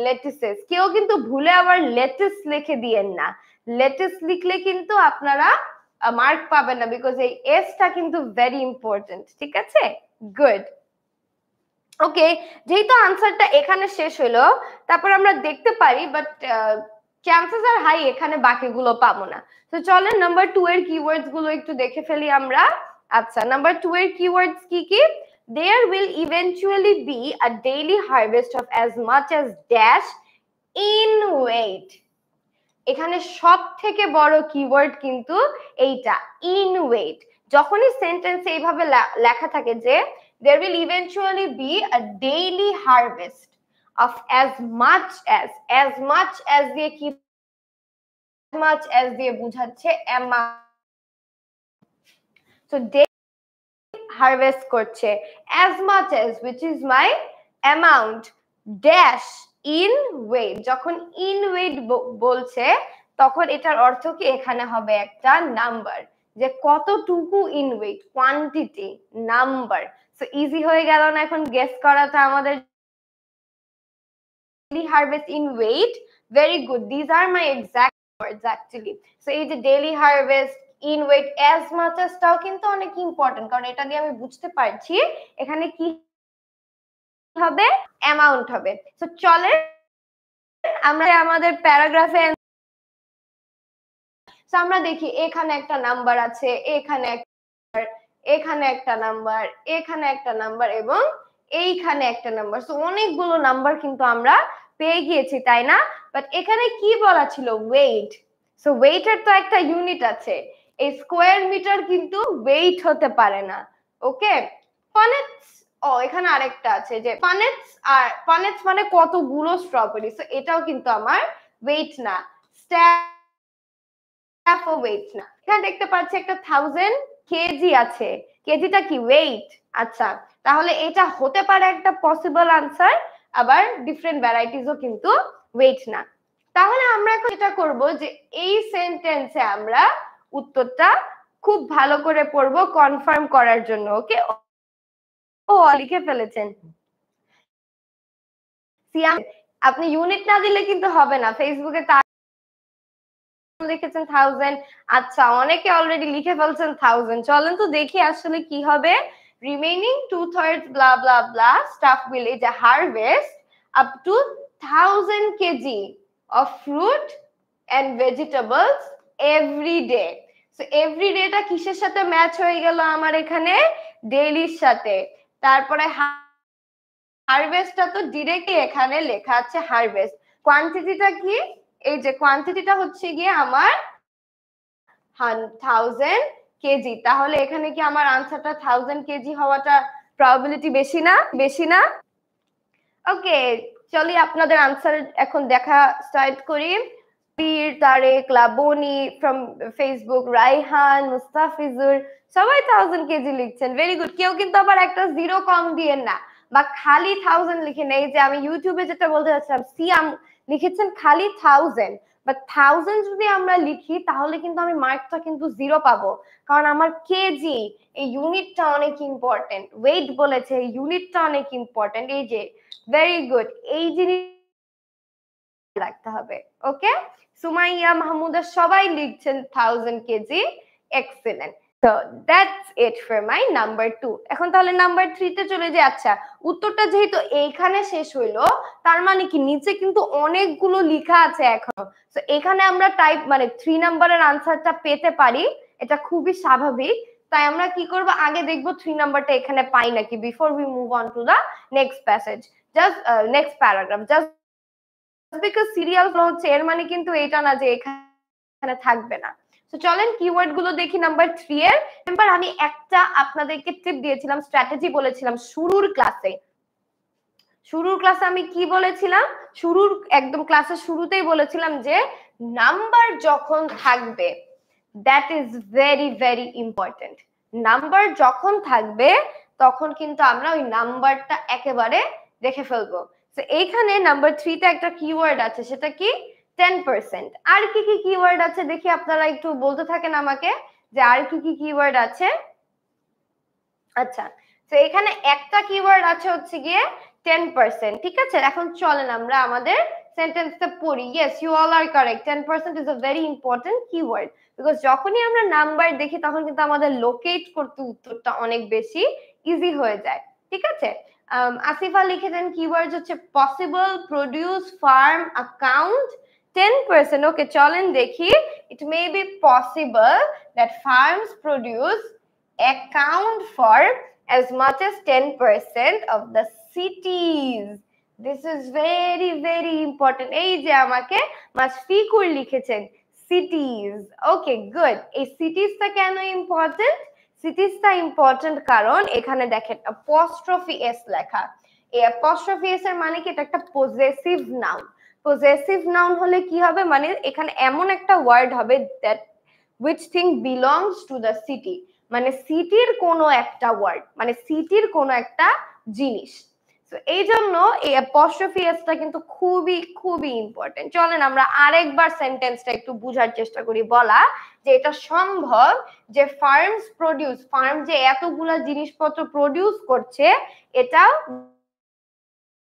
লেটুসেস। কেউ কিন্তু ভুলে আবার লেটুস লিখে দিয়েন না। লেটুস লিখলে কিন্তু আপনারা মার্ক পাবেন না, বিকজ এই এসটা কিন্তু ভেরি ইম্পর্টেন্ট, ঠিক আছে? গুড। ওকে, যেহেতু আনসারটা এখানে শেষ হলো, তারপর আমরা দেখতে পারি বাট চান্সেস আর হাই এখানে বাকিগুলো পাবো না। তো চলেন নাম্বার 2 এর কিওয়ার্ডস গুলো একটু দেখে ফেলি আমরা। আচ্ছা, নাম্বার 2 এর কিওয়ার্ডস কি কি? There will eventually be a daily harvest of as much as dash in weight. এখানে সব থেকে বড় কিওয়ার্ড কিন্তু এইটা, ইন ওয়েট। যখনই সেন্টেন্সে এইভাবে লেখা থাকে যে there will eventually be a daily harvest of as much as দিয়ে কি much as দিয়ে বোঝাচ্ছে amount, so হারভেস্ট করছে as much as which is my amount dash in weight। যখন in weight বলছে তখন এটার অর্থ কি এখানে হবে একটা নাম্বার, যে কতটুকু in weight, quantity, number. So easy হয়ে গেল না এখন গেস করাটা আমাদের? daily harvest in weight, very good, these are my exact words actually। so এই যে daily harvest, in weight, as much as টাও কিন্তু অনেক ইম্পর্টেন্ট, কারণ এটা দিয়ে আমি বুঝতে পারছি এখানে কি হবে, অ্যামাউন্ট হবে। সো চলে আমরা আমাদের প্যারাগ্রাফে আমরা দেখি এখানে একটা নাম্বার আছে, এখানে এখানে একটা নাম্বার, এখানে একটা নাম্বার এবং এইখানে একটা নাম্বার। সো অনেকগুলো নাম্বার কিন্তু আমরা পেয়ে গিয়েছি, তাই না? বাট এখানে কি বলা ছিল? ওয়েট। সো ওয়েটের তো একটা ইউনিট আছে, এই স্কোয়ার মিটার কিন্তু ওয়েট হতে পারে না। ওকে, পানেটস, ও এখানে আরেকটা আছে যে পানেটস, আর পানেটস মানে কতগুলো স্ট্রবেরি, সো এটাও কিন্তু আমার ওয়েট না, স্ট্যাফ ওয়েট না। এখানে দেখতে পাচ্ছি একটা 1000 কেজি আছে, কেজিটা কি ওয়েট? আচ্ছা, তাহলে এটা হতে পারে একটা পসিবল আনসার, আবার ডিফারেন্ট ভ্যারাইটিসও কিন্তু ওয়েট না। তাহলে আমরা এখন এটা করব যে এই সেন্টেন্সে আমরা উত্তরটা খুব ভালো করে পড়বো কনফার্ম করার জন্য। ওকে, ও লিখে ফেলেছেন সিয়াম, আপনি ইউনিট না দিলে কিন্তু হবে না। ফেসবুকে তার লিখেছেন 1000, আচ্ছা অনেকে অলরেডি লিখে ফেলছেন 1000। চলেন তো দেখি আসলে কি হবে। Remaining 2/3 blah blah blah stuff will it harvest up to 1000 kg of fruit and vegetables every day. So every day টা কিসের সাথে ম্যাচ হয়ে গেল আমার এখানে? ডেইলির সাথে। তারপরে হারভেস্টটা তো ডিরেক্টলি এখানে লেখা আছে হারভেস্ট। কোয়ান্টিটিটা কি? এই যে কোয়ান্টিটিটা হচ্ছে গিয়ে আমার 1000 কেজি। তাহলে এখানে কি আমার আনসারটা 1000 কেজি হওয়াটা প্রবাবিলিটি বেশি না? বেশি না? ওকে, চলি আপনাদের আনসার এখন দেখা স্টার্ট করি। পীর, তারেক, লাবণী ফ্রম ফেসবুক, রাইহান, মুস্তাফিজুর সবাই 1000 কেজি লিখছেন। Very good. কেউ কিন্তু আবার একটা জিরো কম দিয়েন না বা খালি 1000 লিখে নেই। যে আমি ইউটিউবে যেটা বলতে চাচ্ছিলাম, সিয়াম লিখেছেন খালি 1000, বা 1000 যদি আমরা লিখি তাহলে কিন্তু আমি মার্কটা কিন্তু জিরো পাবো, কারণ আমার কেজি এই ইউনিটটা অনেক ইম্পর্টেন্ট। ওয়েট বলেছে, ইউনিটটা অনেক ইম্পর্টেন্ট। এই যে ভেরি গুড, এই জিনিস রাখতে হবে। ওকে, সুমাইয়া, মাহমুদা সবাই লিখছেন 1000 KG. Excellent. So that's it for my number 2. এখন তাহলে নাম্বার 3 তে চলে যাই। আচ্ছা, উত্তরটা যেহেতু এইখানে শেষ হইলো, তার মানে কি নিচে কিন্তু অনেকগুলো লেখা আছে এখনো। সো এখানে আমরা টাইপ মানে 3 নাম্বারের আনসারটা পেতে পারি, এটা খুবই স্বাভাবিক। তাই আমরা কি করব, আগে দেখব 3 নাম্বারটা এখানে পাই নাকি before we move on to the next passage, just next paragraph. Just because serial flow হচ্ছে এর মানে কিন্তু এটা না যে এখানে থাকবে না। তো চলেন কিওয়ার্ড গুলো দেখি নাম্বার 3 এর। এবার আমি একটা আপনাদেরকে টিপ দিয়েছিলাম, স্ট্র্যাটেজি বলেছিলাম শুরুর ক্লাসে। শুরুর ক্লাসে আমি কি বলেছিলাম? শুরুর একদম ক্লাসের শুরুতেই বলেছিলাম যে নাম্বার যখন থাকবে, that is very very important. Number যখন থাকবে তখন কিন্তু আমরা ওই নাম্বারটা একেবারে দেখে ফেলবো। তো এইখানে নাম্বার 3 তে একটা কিওয়ার্ড আছে, সেটা কি? 10%। আর কি কি কিওয়ার্ড আছে দেখি, আপনারা একটু বলতে থাকেন আমাকে যে আর কি কি কিওয়ার্ড আছে। আচ্ছা, তো এখানে একটা কিওয়ার্ড আছে হচ্ছে গিয়ে 10%। ঠিক আছে, এখন চলেন আমরা আমাদের সেন্টেন্সটা পড়ি। Yes, you all are correct. 10% is a very important keyword, because যখনই আমরা নাম্বার দেখি তখন কিন্তু আমাদের লোকেট করতে উত্তরটা অনেক বেশি ইজি হয়ে যায়। ঠিক আছে, আসিফা লিখেছেন কিওয়ার্ড হচ্ছে possible, produce, farm, account, 10%। Okay, চলেন দেখি। It may be possible that farms produce account for as much as 10% of the cities. This is very very important. এই যে আমাকে মাসফিকুর লিখেছেন cities. Okay, good. এই cities-টা কেন ইম্পর্টেন্ট? cities-টা ইম্পর্টেন্ট কারণ এখানে দেখেন apostrophe s লেখা। এই apostrophe s এর মানে কি? এটা একটা পজেসিভ নাউন। পজেসিভ নাউন হলে কি হবে, মানে এখানে এমন একটা ওয়ার্ড হবে that which thing belongs to the city, মানে সিটির কোনো একটা ওয়ার্ড, মানে সিটির কোনো একটা জিনিস। তো এই জন্য এই অ্যাপস্ট্রফি এসটা কিন্তু খুবই খুবই ইম্পর্টেন্ট। চলেন আমরা আরেকবার সেন্টেন্সটা একটু বোঝার চেষ্টা করি। বলা যে এটা সম্ভব যে ফার্মস প্রোডিউস, ফার্ম যে এতগুলা জিনিসপত্র প্রোডিউস করছে, এটা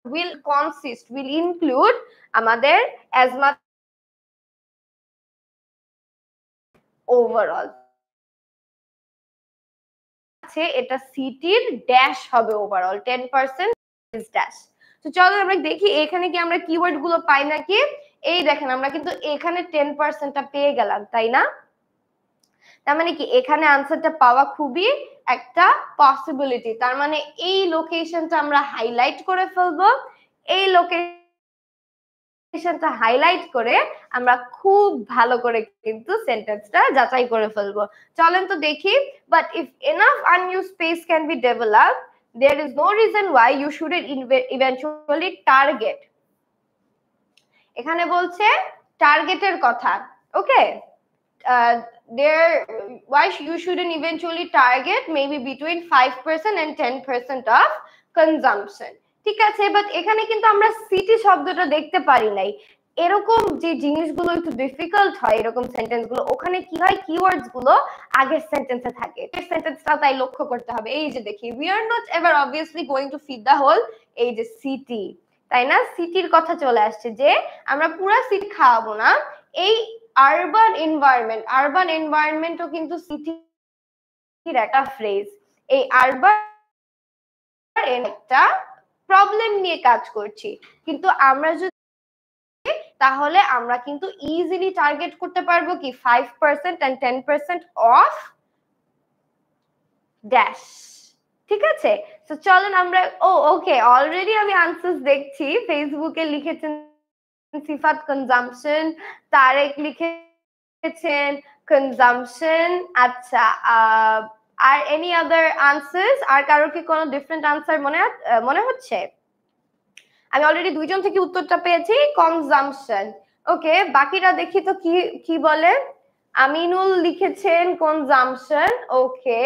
will consist, will include আমাদের as much overall, এটা সিটির ড্যাশ হবে ওভারঅল 10% ইজ ড্যাশ। তো চলো আমরা দেখি এখানে কি আমরা কিওয়ার্ড গুলো পাই নাকি। এই দেখেন আমরা কিন্তু এখানে 10%টা পেয়ে গেলাম, তাই না? তার মানে কি এখানে আনসারটা পাওয়া খুবই একটা পসিবিলিটি। তার মানে এই লোকেশনটা আমরা হাইলাইট করে ফেলবো। এই লোকেশনটা হাইলাইট করে আমরা খুব ভালো করে কিন্তু সেন্টেন্সটা যাচাই করে ফেলবো। চলেন তো দেখি। But if enough unused space can be developed, there is no reason why you shouldn't eventually target. এখানে বলছে টার্গেটের কথা। ওকে, you shouldn't eventually target maybe between 5% and 10% of consumption. ঠিক আছে, বাট এখানে কিন্তু আমরা সিটি শব্দটা দেখতে পারি নাই। এরকম যে জিনিসগুলো একটু ডিফিকাল্ট হয় এরকম সেন্টেন্স গুলো, ওখানে কি হয় কিওয়ার্ডস গুলো আগের সেন্টেন্সে থাকে। সেন্টেন্সটা তাই লক্ষ্য করতে হবে। এই যে দেখি, we are not ever obviously going to feed the whole, এই যে সিটি, তাই না? সিটির কথা চলে আসছে যে আমরা পুরা সিটি খাওয়াবো না। এই আরবান এনভায়রনমেন্টও কিন্তু সিটির একটা ফ্রেজ। এই আরবান একটা প্রবলেম নিয়ে কাজ করছি, কিন্তু আমরা যদি তাহলে আমরা কিন্তু ইজিলি টার্গেট করতে পারবো কি 5% and 10% অফ ড্যাশ। ঠিক আছে, তো চলেন আমরা, ওকে অলরেডি আমি আনসার্স দেখছি। ফেসবুকে লিখেছেন সিফাত কনজাম্পশন, তারেক লিখেছেন কনজাম্পশন। আচ্ছা, আর এনি আদার আনসার্স? আর কারোর কি কোনো ডিফারেন্ট আনসার মনে হচ্ছে? আমি অলরেডি দুইজন থেকে উত্তরটা পেয়েছি, কনজাম্পশন। ওকে, বাকিরা দেখি তো কি বলে। আমিনুল লিখেছেন কনজাম্পশন, ওকে।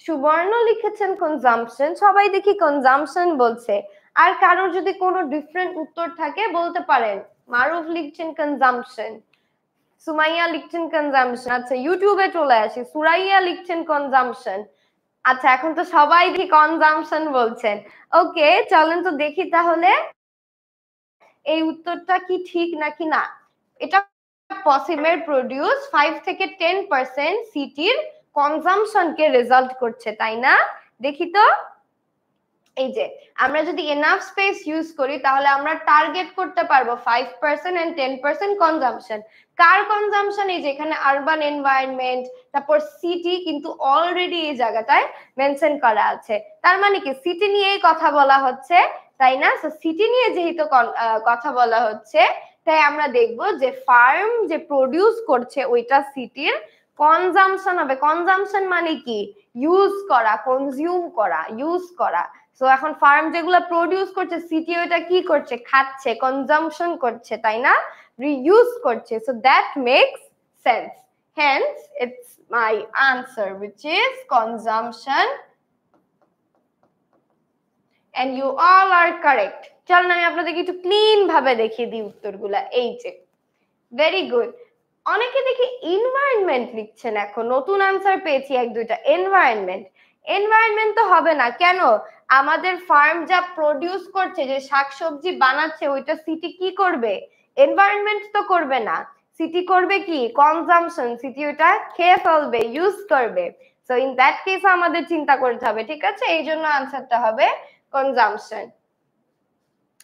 সুবর্ণ লিখেছেন কনজাম্পশন, সবাই দেখি কনজাম্পশন বলছে। আর কারোর যদি কোনো ডিফারেন্ট উত্তর থাকে বলতে পারেন। মারুফ লিখছেন কনজাম্পশন, সুমাইয়া লিখছেন কনজাম্পশন। আচ্ছা, ইউটিউবে চলে আসি, সুরাইয়া লিখছেন কনজাম্পশন। আচ্ছা, এখন তো সবাই দেখি কনজাম্পশন বলছেন। ওকে, চলেন তো দেখি তাহলে এই উত্তরটা কি ঠিক নাকি না। এটা পসিবল প্রোডিউস 5 থেকে 10% সিটির কনজাম্পশনকে রেজাল্ট করছে, তাই না? দেখি তো, এই যে আমরা যদি এনাফ স্পেস ইউজ করি তাহলে আমরা টার্গেট করতে পারবো 5% and 10% কনজাম্পশন। Car consumption? এই যে এখানে আরবান এনভায়রনমেন্ট, তারপর সিটি কিন্তু অলরেডি এই জায়গাটায় মেনশন করা আছে। তার মানে কি সিটি নিয়েই কথা বলা হচ্ছে, তাই না? সো সিটি নিয়ে যেহেতু কথা বলা হচ্ছে, তাই আমরা দেখব যে ফার্ম যে প্রডিউস করছে ওইটা সিটির কনজাম্পশন হবে। কনজাম্পশন মানে কি? ইউজ করা, কনজিউম করা, ইউজ করা। সো এখন ফার্ম যেগুলো প্রডিউস করছে সিটি ওইটা কি করছে? খাচ্ছে, কনজাম্পশন করছে, তাই না? রিইউজ করছে। So that makes sense, hence it's my answer which is consumption and you all are correct. চলুন আমি আপনাদেরকে একটু ক্লিন ভাবে দেখিয়ে দিই উত্তরগুলা। এই যে ভেরি গুড। অনেকে দেখি এনভায়রনমেন্ট লিখছেন, এখন নতুন আনসার পেয়েছি এক দুইটা। এনভায়রনমেন্ট তো হবে না, কেন? আমাদের ফার্ম যা প্রডিউস করছে, যে শাকসবজি বানাচ্ছে, ওইটা সিটি কি করবে? এনভায়রনমেন্ট তো করবে না, সিটি করবে কি? কনজাম্পশন। সিটি ওটা খেয়ে ফেলবে, ইউজ করবে। সো ইন দ্যাট কেস আমাদের চিন্তা করতে হবে, ঠিক আছে? এই জন্য আনসারটা হবে consumption.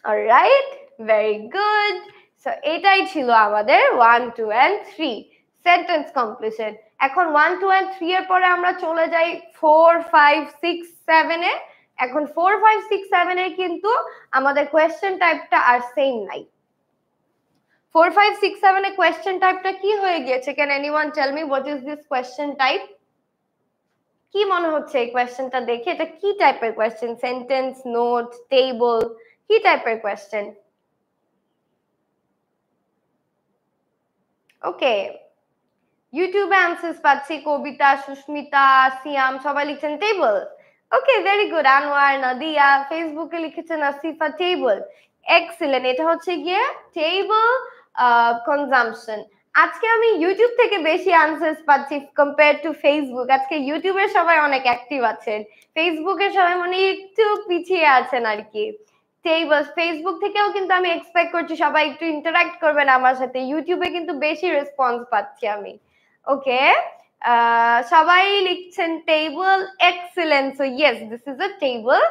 Alright, very good. So এটাই ছিল আমাদের 1, 2 and 3 সেন্টেন্স কমপ্লিশন। এখন 1, 2 and 3 এর পরে আমরা চলে যাই 4, 5, 6, 7 এ। এখন 4, 5, 6, 7 এ কিন্তু আমাদের কোয়েশ্চেন টাইপটা আর সেম নাই। 4, 5, 6, 7 এ কোয়েশ্চেন টাইপটা কি হয়ে গিয়েছে? Can anyone tell me what is this question type? কি মনে হচ্ছে এই কোয়েশ্চেনটা দেখে? এটা কি টাইপের কোয়েশ্চেন? সেন্টেন্স, নোট, টেবল, কি টাইপের কোয়েশ্চেন? ওকে, ইউটিউবে আনসার্স পাচ্ছি, কবিতা, সুস্মিতা, সিয়াম সবাই লিখছেন টেবল। ওকে, ভেরি গুড। আনোয়ার, নাদিয়া ফেসবুকে লিখেছেন আসিফা টেবল। এক্সিলেন্ট, এটা হচ্ছে গিয়ে টেবল কনজাম্পশন। আজকে আমি ইউটিউব থেকে বেশি আনসার্স পাচ্ছি কম্পেয়ার টু ফেসবুক। আজকে ইউটিউবের সবাই অনেক অ্যাক্টিভ আছেন, ফেসবুকের সবাই মানে একটু পিছিয়ে আছেন আর কি। টেবল, ফেসবুক থেকেও কিন্তু আমি এক্সপেক্ট করছি সবাই একটু ইন্টারঅ্যাক্ট করবেন আমার সাথে। ইউটিউবে কিন্তু বেশি রেসপন্স পাচ্ছি আমি। ওকে, সবাই লিখছেন table, excellent. So yes, this is a table.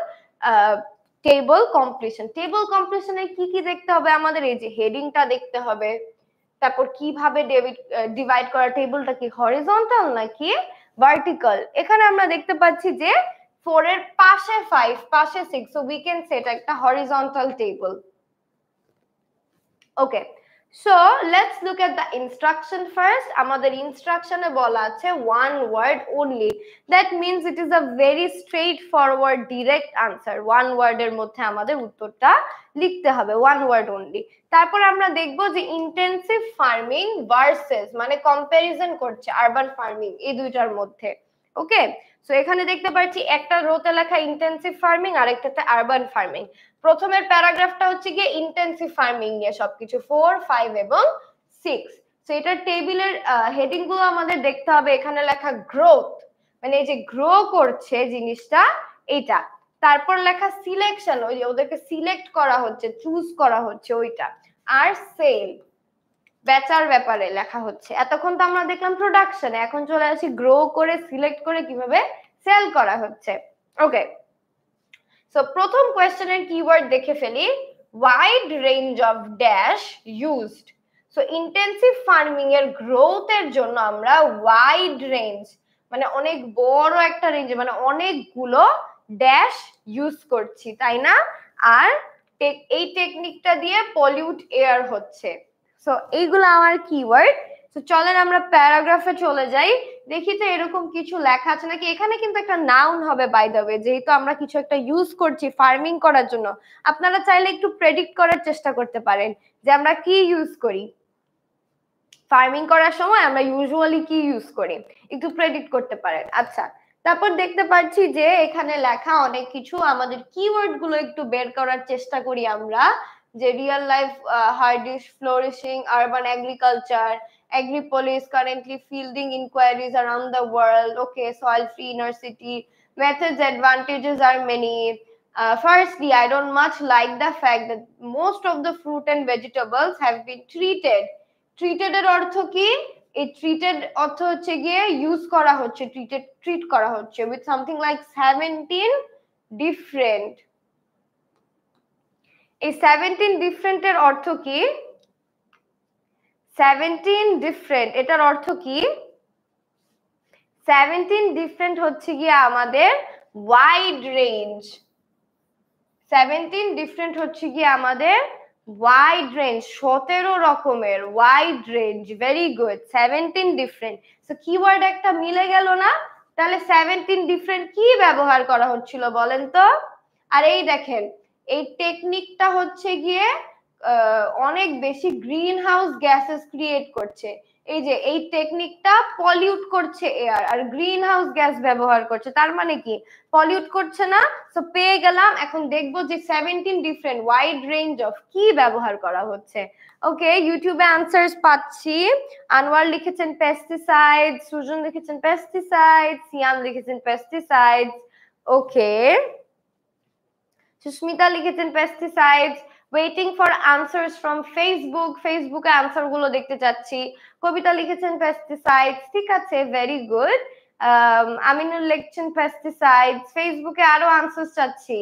Table completion. Table কমপ্লিশনে কি কি দেখতে হবে আমাদের? এই যে হেডিংটা দেখতে হবে, তারপর কিভাবে ডিভাইড করা, টেবলটা কি হরিজন্টাল নাকি ভার্টিক্যাল। এখানে আমরা দেখতে পাচ্ছি যে 4 এর পাশে 5, পাশে 6, সো উই ক্যান সে এটা একটা horizontal table. Okay, So let's look at the instruction first. আমাদের ইনস্ট্রাকশনে বলা আছে one word only. That means it is a very straightforward direct answer. One word এর মধ্যে আমাদের উত্তরটা লিখতে হবে, one word only. তারপর আমরা দেখব যে ইন্টেন্সিভ ফার্মিং ভার্সেস মানে কম্পারিজন করছে আরবান ফার্মিং এই দুইটার মধ্যে। ওকে, সো এখানে দেখতে পাচ্ছি একটা রোতে লেখা ইন্টেন্সিভ ফার্মিং আর একটাতে আরবান ফার্মিং। প্রথমের প্যারাগ্রাফটা হচ্ছে গিয়ে ইন্টেন্সিভ ফার্মিং নিয়ে সবকিছু 4, 5 এবং 6। সো এটা টেবিলের হেডিং গুলো আমাদের দেখতে হবে। এখানে লেখা গ্রোথ মানে এই যে গ্রো করছে জিনিসটা এটা, তারপর লেখা সিলেকশন ওই যে ওদেরকে সিলেক্ট করা হচ্ছে চুজ করা হচ্ছে ওইটা, আর সেল বেচার ব্যাপারে লেখা হচ্ছে। এতক্ষণ তো আমরা দেখলাম প্রোডাকশনে, এখন চলে আসি গ্রো করে সিলেক্ট করে কিভাবে সেল করা হচ্ছে। ওকে, সো প্রথম কোয়েশ্চেনের কিওয়ার্ড দেখে ফেলি, wide range of dash used. So intensive farming এর গ্রোথের জন্য আমরা ওয়াইড রেঞ্জ মানে অনেক বড় একটা রেঞ্জ মানে অনেকগুলো ড্যাশ ইউজ করছি, তাই না? আর এই টেকনিকটা দিয়ে পলিউট এয়ার হচ্ছে। সো এইগুলো আমার কিওয়ার্ড। তো চলেন আমরা প্যারাগ্রাফে চলে যাই, দেখি তো এরকম কিছু লেখা আছে নাকি। এখানে কিন্তু একটা নাউন হবে বাই দ্য ওয়ে, যেহেতু আমরা কিছু একটা ইউজ করছি ফার্মিং করার জন্য। আপনারা চাইলে একটু প্রেডিক্ট করার চেষ্টা করতে পারেন যে আমরা কি ইউজ করি ফার্মিং করার সময়, আমরা ইউজুয়ালি কি ইউজ করি, একটু প্রেডিক্ট করতে পারেন। আচ্ছা, তারপর দেখতে পাচ্ছি যে এখানে লেখা অনেক কিছু, আমাদের কিওয়ার্ড গুলো একটু বের করার চেষ্টা করি আমরা, যে real life hardish flourishing urban agriculture, Agripolis currently fielding inquiries around the world. Okay, soil free inner city. Methods advantages are many. Firstly, I don't much like the fact that most of the fruit and vegetables have been treated. Treated এর অর্থ কি? এই treated অর্থ হচ্ছে গিয়ে use করা হচ্ছে, treat করা হচ্ছে with something like 17 different. এই 17 different এর অর্থ কি? 17 ডিফারেন্ট এটার অর্থ কি? 17 ডিফারেন্ট হচ্ছে গিয়ে আমাদের ওয়াইড রেঞ্জ। 17 ডিফারেন্ট হচ্ছে গিয়ে আমাদের ওয়াইড রেঞ্জ, 17 রকমের wide range. Very good, 17 different. So keyword একটা মিলে গেল না? তাহলে 17 ডিফারেন্ট কি ব্যবহার করা হচ্ছিল বলেন তো? আর এই দেখেন এই টেকনিকটা হচ্ছে গিয়ে অনেক বেশি গ্রিন হাউস গ্যাসেস ক্রিয়েট করছে। এই যে এই টেকনিকটা পলিউট করছে এয়ার আর গ্রিন হাউস গ্যাস ব্যবহার করছে, তার মানে কি পলিউট করছে না। সো পেয়ে গেলাম। এখন দেখবো যে 17 ডিফারেন্ট ওয়াইড রেঞ্জ অফ কি ব্যবহার করা হচ্ছে। ওকে, ইউটিউবে আনসারস পাচ্ছি। আনোয়ার লিখেছেন পেস্টিসাইড, সুজন লিখেছেন পেস্টিসাইড, সিয়াম লিখেছেন পেস্টিসাইড। ওকে, সুস্মিতা লিখেছেন pesticide. Waiting for answers from Facebook, ফেসবুকে আনসার গুলো দেখতে চাচ্ছি। কবিতা লিখেছেন পেস্টিসাইড, ঠিক আছে, ভেরি গুড। আমিনুল লিখছেন পেস্টিসাইড। ফেসবুকে আরো আনসার চাচ্ছি।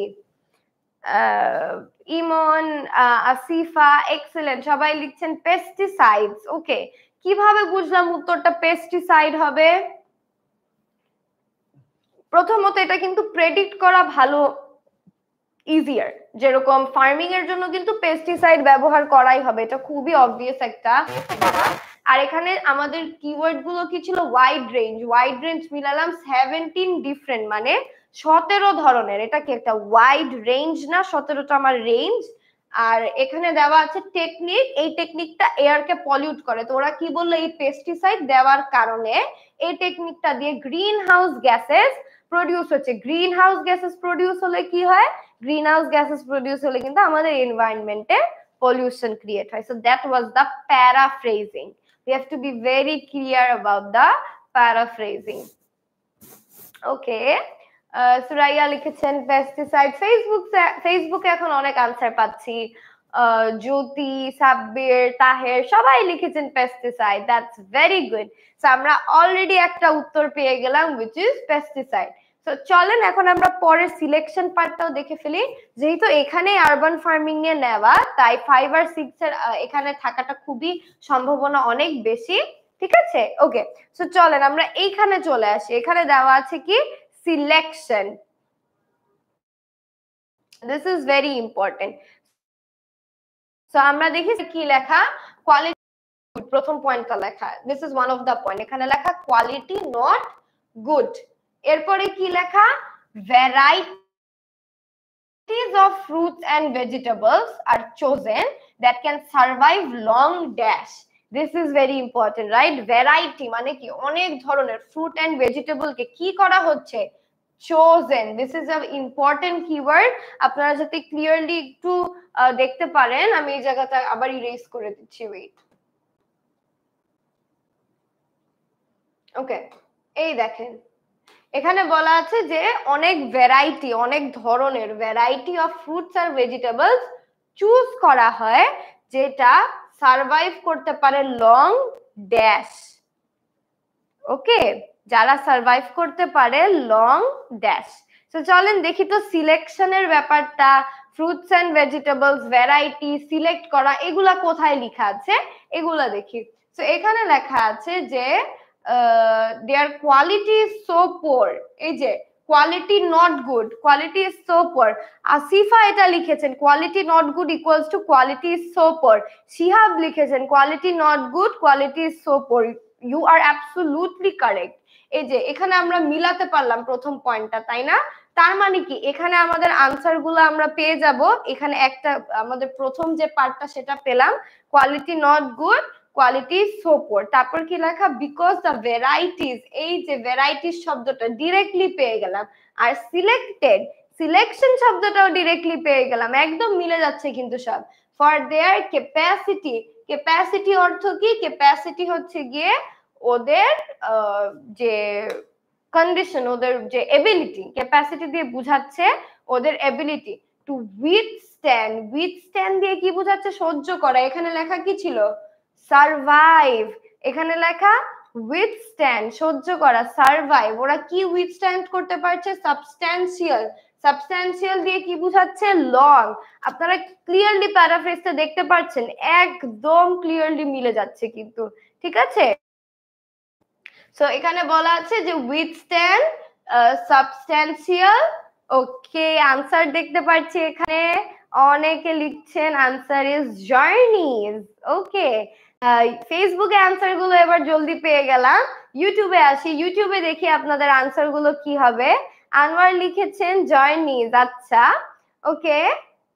ইমন, আসিফা, এক্সেলেন্ট, সবাই লিখছেন পেস্টিসাইডস। ওকে, কিভাবে বুঝলাম উত্তরটা পেস্টিসাইড হবে? প্রথমত এটা কিন্তু প্রেডিক্ট করা ভালো ইজিয়ার, যেরকম ফার্মিং এর জন্য কিন্তু পেস্টিসাইড ব্যবহার করাই হবে, এটা খুবই অবভিয়াস একটা। আর এখানে আমাদের কিওয়ার্ড গুলো কি ছিল? Wide range. ওয়াইড রেঞ্জ মিলালাম 17 ডিফারেন্ট মানে 17 ধরনের। এটা কি একটা ওয়াইড রেঞ্জ না? 17টা আমার রেঞ্জ। আর এখানে দেওয়া আছে টেকনিক, এই টেকনিকটা এয়ারকে পলিউট করে। তো ওরা কি বললো? এই পেস্টিসাইড দেওয়ার কারণে এই টেকনিকটা দিয়ে গ্রিন হাউস গ্যাসেস প্রডিউস হচ্ছে। গ্রিন হাউস গ্যাসেস প্রডিউস হলে কি হয়? গ্রিন হাউস গ্যাসেস প্রডিউস হলে কিন্তু আমাদের এনভায়রনমেন্টে pollution create হয়। So that was the paraphrasing. We have to be very clear about the paraphrasing. Okay, Suraiya লিখেছেন পেস্টিসাইড। ফেসবুকে এখন অনেক আনসার পাচ্ছি। জ্যোতি, সাব্বির, তাহের সবাই লিখেছেন pesticide. That's very good. So আমরা অলরেডি একটা উত্তর পেয়ে গেলাম which is pesticide. তো চলেন এখন আমরা পরের সিলেকশন পার্টটাও দেখে ফেলি। যেহেতু এখানে আরবান ফার্মিং নিয়ে নেওয়া, তাই 5 আর 6 এর এখানে থাকাটা খুবই সম্ভাবনা অনেক বেশি, ঠিক আছে? ওকে, সো চলেন আমরা এইখানে চলে আসি। এখানে দেওয়া আছে কি? Selection. This is very important. So আমরা দেখি কি লেখা, কোয়ালিটি গুড, প্রথম পয়েন্টটা লেখা, this is one of the point, এখানে লেখা কোয়ালিটি নট গুড। এরপরে কি লেখা, varieties of fruits and vegetables are chosen that can survive long dash. This is very important, right? Variety মানে কি, অনেক ধরনের ফ্রুট এন্ড ভেজিটেবল কে কি করা হচ্ছে, chosen. This is an important keyword, আপনারা যাতে ক্লিয়ারলি একটু দেখতে পারেন, আমি এই জায়গাটা আবার ইরেজ করে দিচ্ছি, ওয়েট। ওকে, এই দেখেন এখানে বলা আছে যে অনেক ভ্যারাইটি, অনেক ধরনের ভ্যারাইটি অফ ফ্রুটস আর ভেজিটেবলস চুজ করা হয় যেটা সারভাইভ করতে পারে লং ড্যাশ। ওকে, যারা সারভাইভ করতে পারে লং ড্যাশ। তো চলেন দেখি তো সিলেকশনের ব্যাপারটা, fruits and vegetables variety select করা, এগুলা কোথায় লেখা আছে এগুলা দেখি। তো এখানে লেখা আছে যে their quality is so poor, এই যে quality not good, quality is so poor. Asifa এটা লিখেছেন quality not good equals to quality is so poor. Shihab লিখেছেন quality not good, quality is so poor. You are absolutely correct. এই যে এখানে আমরা মিলাতে পারলাম প্রথম পয়েন্টটা, তাই না? তার মানে কি এখানে আমাদের আনসার গুলো আমরা পেয়ে যাব, এখানে একটা আমাদের প্রথম যে পার্টটা সেটা পেলাম, quality not good, quality so poor. তারপর কি লেখা, বিকজ দ্য ভ্যারাইটিস, এই যে ভ্যারাইটিস শব্দটা ডিরেক্টলি পেয়ে গেলাম, আর সিলেক্টেড, সিলেকশন শব্দটাও ডিরেক্টলি পেয়ে গেলাম, একদম মিলে যাচ্ছে কিন্তু সব। ফর দেয়ার ক্যাপাসিটি, ক্যাপাসিটি অর্থ কি, ক্যাপাসিটি হচ্ছে গিয়ে ওদের যে কন্ডিশন, ওদের যে এবিলিটি, ক্যাপাসিটি দিয়ে বুঝাচ্ছে ওদের এবিলিটি টু উইথস্ট্যান্ড, উইথস্ট্যান্ড দিয়ে কি বুঝাচ্ছে, সহ্য করা। এখানে লেখা কি ছিল, সারভাইভ, এখানে লেখা উইথস্ট্যান্ড, সহ্য করা, সারভাইভ। ওরা কি উইথস্ট্যান্ড করতে পারছে, সাবস্ট্যান্সিয়াল, সাবস্ট্যান্সিয়াল দিয়ে কি বুঝাচ্ছে, লং। আপনারা ক্লিয়ারলি প্যারাফ্রেজটা দেখতে পাচ্ছেন, একদম ক্লিয়ারলি মিলে যাচ্ছে কিন্তু, ঠিক আছে? সো এখানে বলা আছে যে উইথস্ট্যান্ড, সাবস্ট্যান্সিয়াল। ওকে, আনসার দেখতে পাচ্ছি এখানে অনেকে লিখছেন আনসার ইজ জার্নিজ। ওকে, ফেসবুকে আনসার গুলো এবার জলদি পেয়ে গেলাম। ইউটিউবে আসি, ইউটিউবে দেখি আপনাদের আনসার গুলো কি হবে। আনোয়ার লিখেছেন জার্নিজ, আচ্ছা ওকে,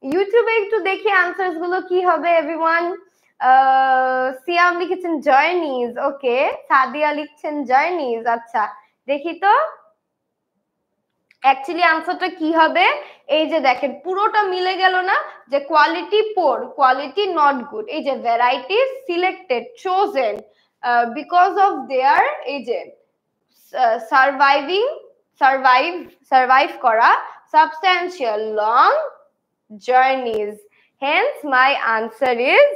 ইউটিউবে একটু দেখি আনসার গুলো কি হবে এভরিওয়ান। সিয়াম লিখেছেন জার্নিজ, ওকে, সাদিয়া লিখছেন জার্নিজ, আচ্ছা দেখি তো অ্যাকচুয়ালি আনসারটা কি হবে। এই যে দেখেন পুরোটা মিলে গেল না, যে quality poor, quality not good, এই যে variety selected, chosen because of their, এই যে সারভাইভিং, সারভাইভ করা, substantial, long, journeys. Hence my answer is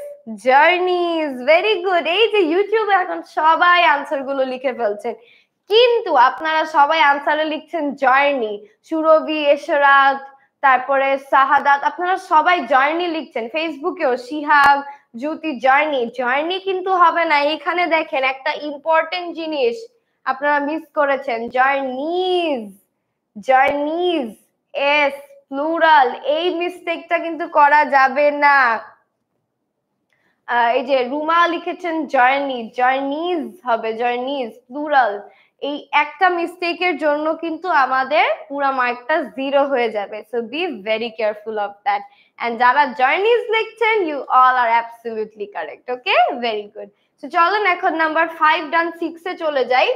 journeys. Very good. এই যে ইউটিউবে এখন সবাই আনসার গুলো লিখে ফেলছেন, কিন্তু আপনারা সবাই আনসারে লিখছেন জার্নি। সুরভি, এশরাত, তারপরে সাহাদাত, আপনারা সবাই জার্নি লিখছেন। ফেসবুকেও শিহাব, জ্যোতি জার্নি, জার্নি কিন্তু হবে না। এখানে দেখেন একটা ইম্পর্টেন্ট জিনিস আপনারা মিস করেছেন, জার্নিজ, জার্নিজ, এস প্লুরাল, এই মিস্টেকটা কিন্তু করা যাবে না। এই যে রুমা লিখেছেন জার্নি, জার্নিজ হবে, জার্নিজ প্লুরাল। এই একটা মিস্টেকের জন্য কিন্তু আমাদের পুরো মার্কটা 0 হয়ে যাবে। So be very careful of that. And যারা জার্নিজ লিখছেন, you all are absolutely correct. Okay, very good. So চলেন এখন নাম্বার 5 ডান 6 এ চলে যাই।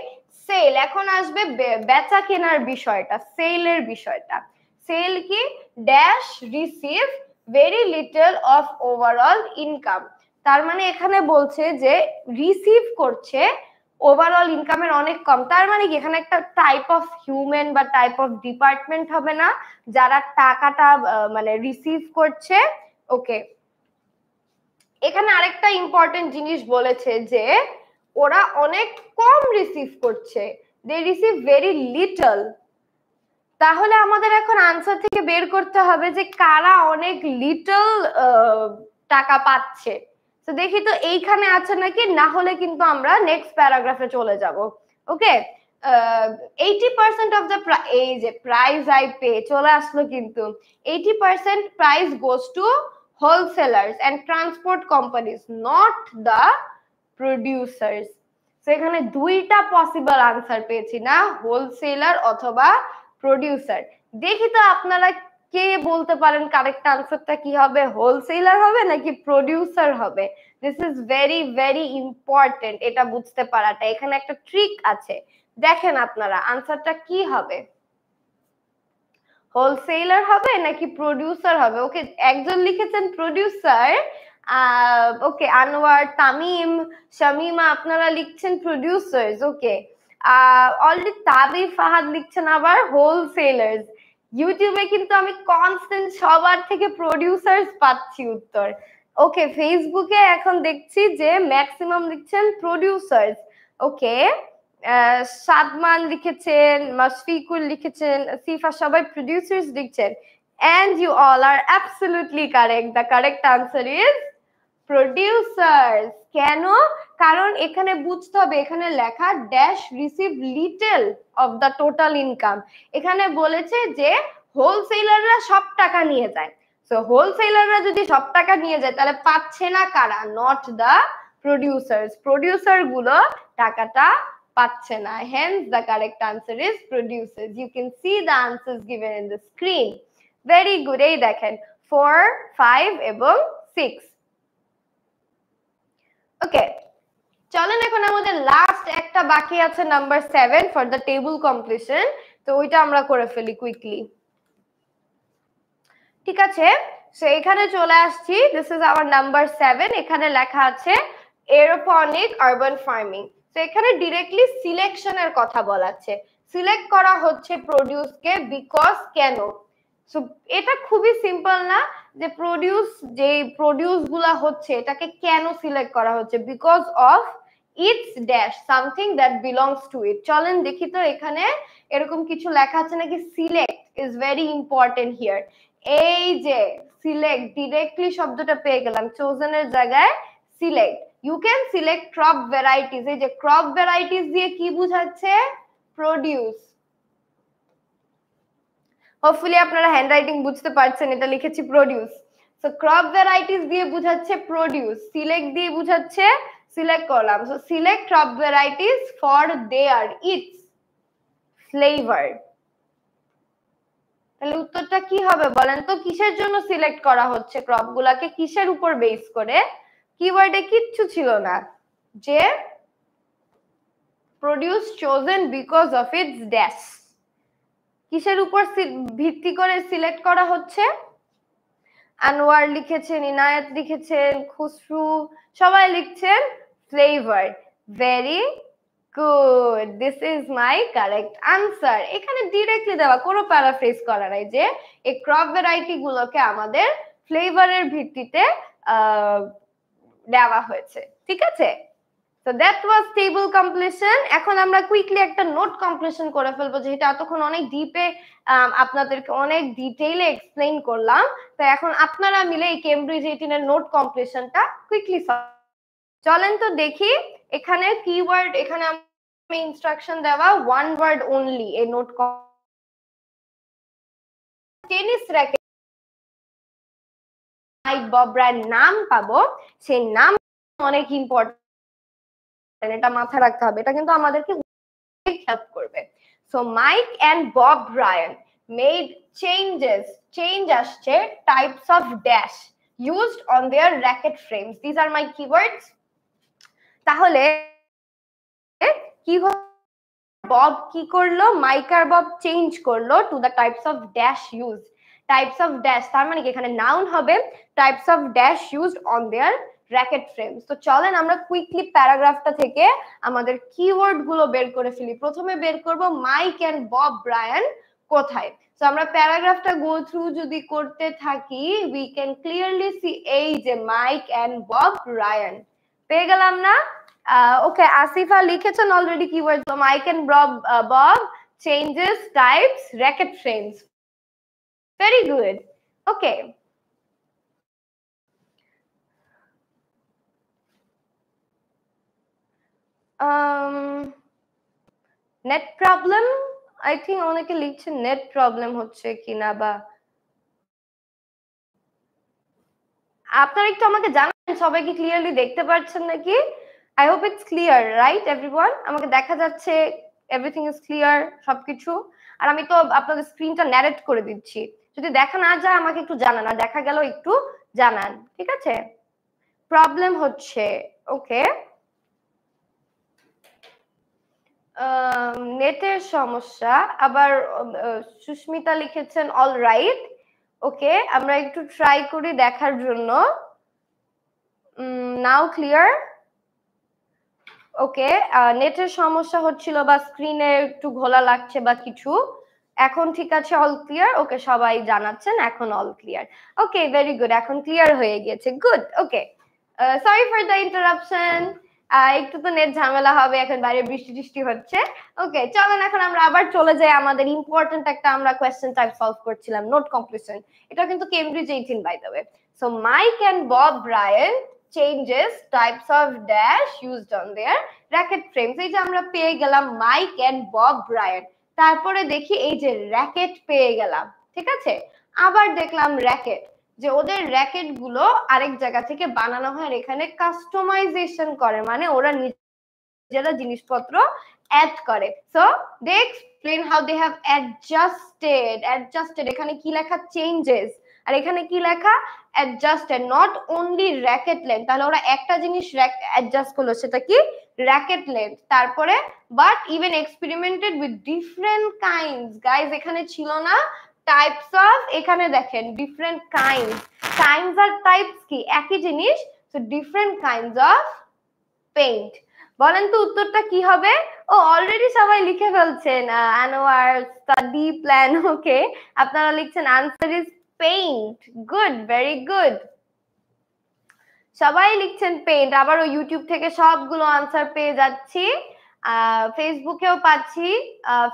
সেল, এখন আসবে বেচা কেনার বিষয়টা, সেলের বিষয়টা। সেল কি, dash receive very little of overall income. তার মানে এখানে বলছে যে রিসিভ করছে ওভারঅল ইনকামের অনেক কম। তার মানে কি এখানে একটা টাইপ অফ হিউম্যান বা টাইপ অফ ডিপার্টমেন্ট হবে না যারা টাকাটা মানে রিসিভ করছে। ওকে, এখানে আরেকটা ইম্পর্টেন্ট জিনিস বলেছে যে ওরা অনেক কম রিসিভ করছে, দে রিসিভ ভেরি লিটল। তাহলে আমাদের এখন আনসার থেকে বের করতে হবে যে কারা অনেক লিটল টাকা পাচ্ছে। তো দেখি তো এইখানে আছে নাকি, না হলে কিন্তু আমরা নেক্সট প্যারাগ্রাফে চলে যাব। ওকে, 80% অফ দ্য, এই যে প্রাইস আই পে চলে আসলো কিন্তু, 80% price goes to wholesalers and transport companies, not the producers. So এখানে দুইটা পসিবল আনসার পেয়েছি না, হোলসেলার অথবা প্রোডিউসার। দেখি তো আপনারা কে বলতে পারেন কারেক্ট আনসারটা কি হবে, হোলসেলার হবে নাকি প্রোডিউসার হবে। This is very very important এটা বুঝতে পারাটা, এখানে একটা ট্রিক আছে। দেখেন আপনারা আনসারটা কি হবে, হোলসেলার হবে নাকি প্রোডিউসার হবে। ওকে, একজন লিখেছেন প্রোডিউসার, ওকে আনোয়ার, তামিম, শামিমা আপনারা লিখছেন প্রোডিউসার্স। ওকে, অলরেডি তাবিব ফাহাদ লিখছেন আবার হোলসেলার্স। ইউটিউবে কিন্তু আমি কনস্ট্যান্ট সবার থেকে প্রোডিউসার্স পাচ্ছি উত্তর। ওকে, ফেসবুকে এখন দেখছি যে ম্যাক্সিমাম লিখছেন প্রোডিউসার্স। ওকে, সাদমান লিখেছেন, মাশফিকুল লিখেছেন, সিফা, সবাই প্রোডিউসার্স লিখছেন। And you all are absolutely correct. The correct answer is producers. কেন? কারণ এখানে বুঝতে হবে, এখানে লেখা dash receive little of the total income. এখানে বলেছে যে হোলসেলাররা সব টাকা নিয়ে যায়। সো হোলসেলাররা যদি সব টাকা নিয়ে যায় তাহলে পাচ্ছে না কারা? Not the producers. প্রোডিউসার গুলো টাকাটা পাচ্ছে না। Hence the correct answer is producers. You can see the answers given in the screen. Very good. এই দেখেন 4, 5 এবং 6। ওকে, চলেন এখন আমাদের লাস্ট একটা বাকি আছে number 7 for the table completion. তো ওইটা আমরা করে ফেলি কুইকলি। ঠিক আছে, সো এখানে চলে আসছি। This is our number 7। এখানে লেখা আছে এরোপনিক আরবান ফার্মিং। তো এখানে ডিরেক্টলি সিলেকশনের কথা বলা আছে। সিলেক্ট করা হচ্ছে প্রোডিউসকে বিকজ কেন? সো এটা খুবই সিম্পল না, যে প্রোডিউস গুলা হচ্ছে এটাকে কেন সিলেক্ট করা হচ্ছে? Because of its dash something that belongs to it. চলেন দেখি তো এখানে এরকম কিছু লেখা আছে নাকি। Select is very important here. এই যে সিলেক্ট, ডিরেক্টলি শব্দটা পেয়ে গেলাম, চোজেনের জায়গায় select. You can select crop varieties. এই যে ক্রপ ভ্যারাইটিস দিয়ে কি বুঝাচ্ছে? প্রোডিউস। হোপফুলি আপনারা হ্যান্ডরাইটিং বুঝতে পারছেন, এটা লিখেছি প্রোডিউস। সো ক্রপ ভ্যারাইটিস দিয়ে বুঝাচ্ছে প্রোডিউস, সিলেক্ট দিয়ে বুঝাচ্ছে সিলেক্ট করলাম। So select crop varieties for their it's flavour. তাহলে উত্তরটা কি হবে বলেন তো? কিসের জন্য সিলেক্ট করা হচ্ছে ক্রপ গুলাকে, কিসের উপর বেস করে? কিওয়ার্ডে কিচ্ছু ছিল না, যে produce chosen because of its dash. কিসের উপর ভিত্তি করে সিলেক্ট করা হচ্ছে? আনোয়ার লিখেছেন, ইনায়েত লিখেছেন, খুসরু, সবাই লিখছেন flavour. Very good, this is my correct answer. এখানে ডিরেক্টলি দেওয়া, কোনো প্যারাফ্রেজ করা নাই, যে এই ক্রপ ভ্যারাইটি গুলোকে আমাদের ফ্লেভারের ভিত্তিতে দেওয়া হয়েছে। ঠিক আছে, So that was table completion. এখন আমরা কুইকলি একটা নোট কমপ্লিশন করে ফেলবো, যেটা এতক্ষণ অনেক ডিপে আপনাদেরকে অনেক ডিটেইলে এক্সপ্লেইন করলাম। তো এখন আপনারা মিলে এই কেমব্রিজ 18 এর নোট কমপ্লিশনটা কুইকলি চলেন তো দেখি। এখানে কিওয়ার্ড, এখানে আমি ইনস্ট্রাকশন দেওয়া ওয়ান ওয়ার্ড অনলি। এই note tennis racket Mike Bob Bryan নাম পাবো, সেই নাম অনেক ইম্পর্টেন্ট, এটা মাথায় রাখতে হবে, এটা কিন্তু আমাদেরকে হেল্প করবে। So Mike and Bob Brian made changes, change আসছে types of dash used on their racket frames. These are my keywords. তাহলে কি বব কি করলো? মাইক আর বব চেঞ্জ করলো to the types of dash used. Types of dash তার মানে কি এখানে নাউন হবে, types of dash used on their racket frames. তো চলেন আমরা কুইকলি প্যারাগ্রাফটা থেকে আমাদের কিওয়ার্ড গুলো বের করে ফেলি। প্রথমে বের করব মাইক এন্ড বব ব্রায়ান কোথায়। তো আমরা প্যারাগ্রাফটা গো থ্রু যদি করতে থাকি, উই ক্যান ক্লিয়ারলি সি এই যে মাইক এন্ড বব ব্রায়ান পেয়ে গেলাম না? ওকে, আসিফা লিখেছেন already keyword. So Mike and Bob changes types racket frames. Very good. Okay. Net problem. I think অনেকে লিখছেন নেট প্রবলেম হচ্ছে কিনা, বা আপনারা একটু আমাকে জানান সবাই কি ক্লিয়ারলি দেখতে পাচ্ছেন নাকি? I hope it's clear, right everyone? আমাকে দেখা যাচ্ছে, এভরিথিং ইজ ক্লিয়ার, সবকিছু। আর আমি তো আপনাদের স্ক্রিনটা ন্যারেট করে দিচ্ছি, যদি দেখা না যায় আমাকে একটু জানান, আর দেখা গেল একটু জানান, ঠিক আছে? প্রবলেম হচ্ছে, ওকে, নেটের সমস্যা। আবার সুস্মিতা লিখেছেন অল রাইট, ওকে, আমরা একটু ট্রাই করি দেখার জন্য। নাও ক্লিয়ার? ওকে, নেটের সমস্যা হচ্ছিল বা স্ক্রিনে একটু ঘোলা লাগছে বা কিছু। এখন ঠিক আছে, অল ক্লিয়ার? ওকে, সবাই জানাচ্ছেন এখন অল ক্লিয়ার। ওকে, ভেরি গুড, এখন ক্লিয়ার হয়ে গিয়েছে, good. Okay, sorry for the interruption, একটু তো নেট ঝামেলা হবে, এখন বাইরে বৃষ্টি টিষ্টি হচ্ছে। ওকে, চলেন এখন আমরা আবার চলে যাই আমাদের ইম্পর্টেন্ট একটা, আমরা কোয়েশ্চেন টাইপ সলভ করছিলাম, নোট কমপ্লিশন। এটা কিন্তু Cambridge 18 by the way. So Mike and Bob Bryan changes types of dash used on their racket frames। এই যে আমরা পেয়ে গেলাম মাইক এন্ড বব ব্রায়ান, তারপরে দেখি এই যে র্যাকেট পেয়ে গেলাম, ঠিক আছে? আবার দেখলাম র্যাকেট, যে ওদের র্যাকেট গুলো আরেক জায়গা থেকে বানানো হয়, এখানে কাস্টমাইজেশন করে, মানে ওরা নিজেরা জিনিসপত্র অ্যাড করে। So they explain how they have adjusted, এখানে কি লেখা? চেঞ্জেস। আর এখানে কি লেখা? Adjusted, not only racket length. তাহলে ওরা একটা জিনিস অ্যাডজাস্ট করলো, সেটা কি? Racket length. তারপরে but even experimented with different kinds, guys এখানে ছিল না টাইপস অফ, এখানে দেখেন ডিফারেন্ট কাইন্ডস। কাইন্ডস আর টাইপস কি একই জিনিস? So different kinds of paint. বলেন তো উত্তরটা কি হবে? ও অলরেডি সবাই লিখে ফেলছেন, আনোয়ার স্টাডি প্ল্যান, ওকে, আপনারা লিখছেন answer is paint. Good, very good, সবাই লিখছেন পেইন্ট। আবার ওই ইউটিউব থেকে সবগুলো আনসার পেয়ে যাচ্ছি, ফেসবুকেও পাচ্ছি,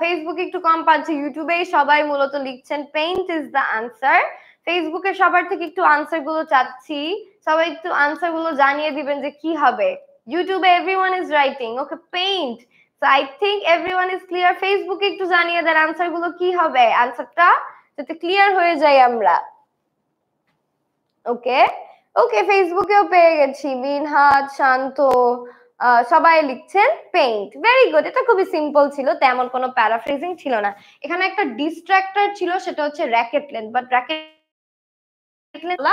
ফেসবুকে একটু কম পাচ্ছি, ইউটিউবেই সবাই মূলত লিখছেন পেইন্ট ইজ দ্য আনসার। ফেসবুকে সবার থেকে একটু আনসার গুলো চাচ্ছি, সবাই একটু আনসার গুলো জানিয়ে দিবেন যে কি হবে। ইউটিউবে everyone is writing, okay, paint. So I think everyone is clear. ফেসবুকে একটু জানিয়ে দেন আনসার গুলো কি হবে, আনসারটা যাতে ক্লিয়ার হয়ে যাই আমরা। ওকে, ওকে, ফেসবুকেও পেয়ে গেছি, মিনহাজ, শান্ত, সবাই লিখছেন পেইন্ট, ভেরি গুড। এটা খুবই সিম্পল ছিল, তেমন কোনো প্যারাফ্রেজিং ছিল না। এখানে একটা ডিস্ট্রাক্টর ছিল, সেটা হচ্ছে racket length, but racket length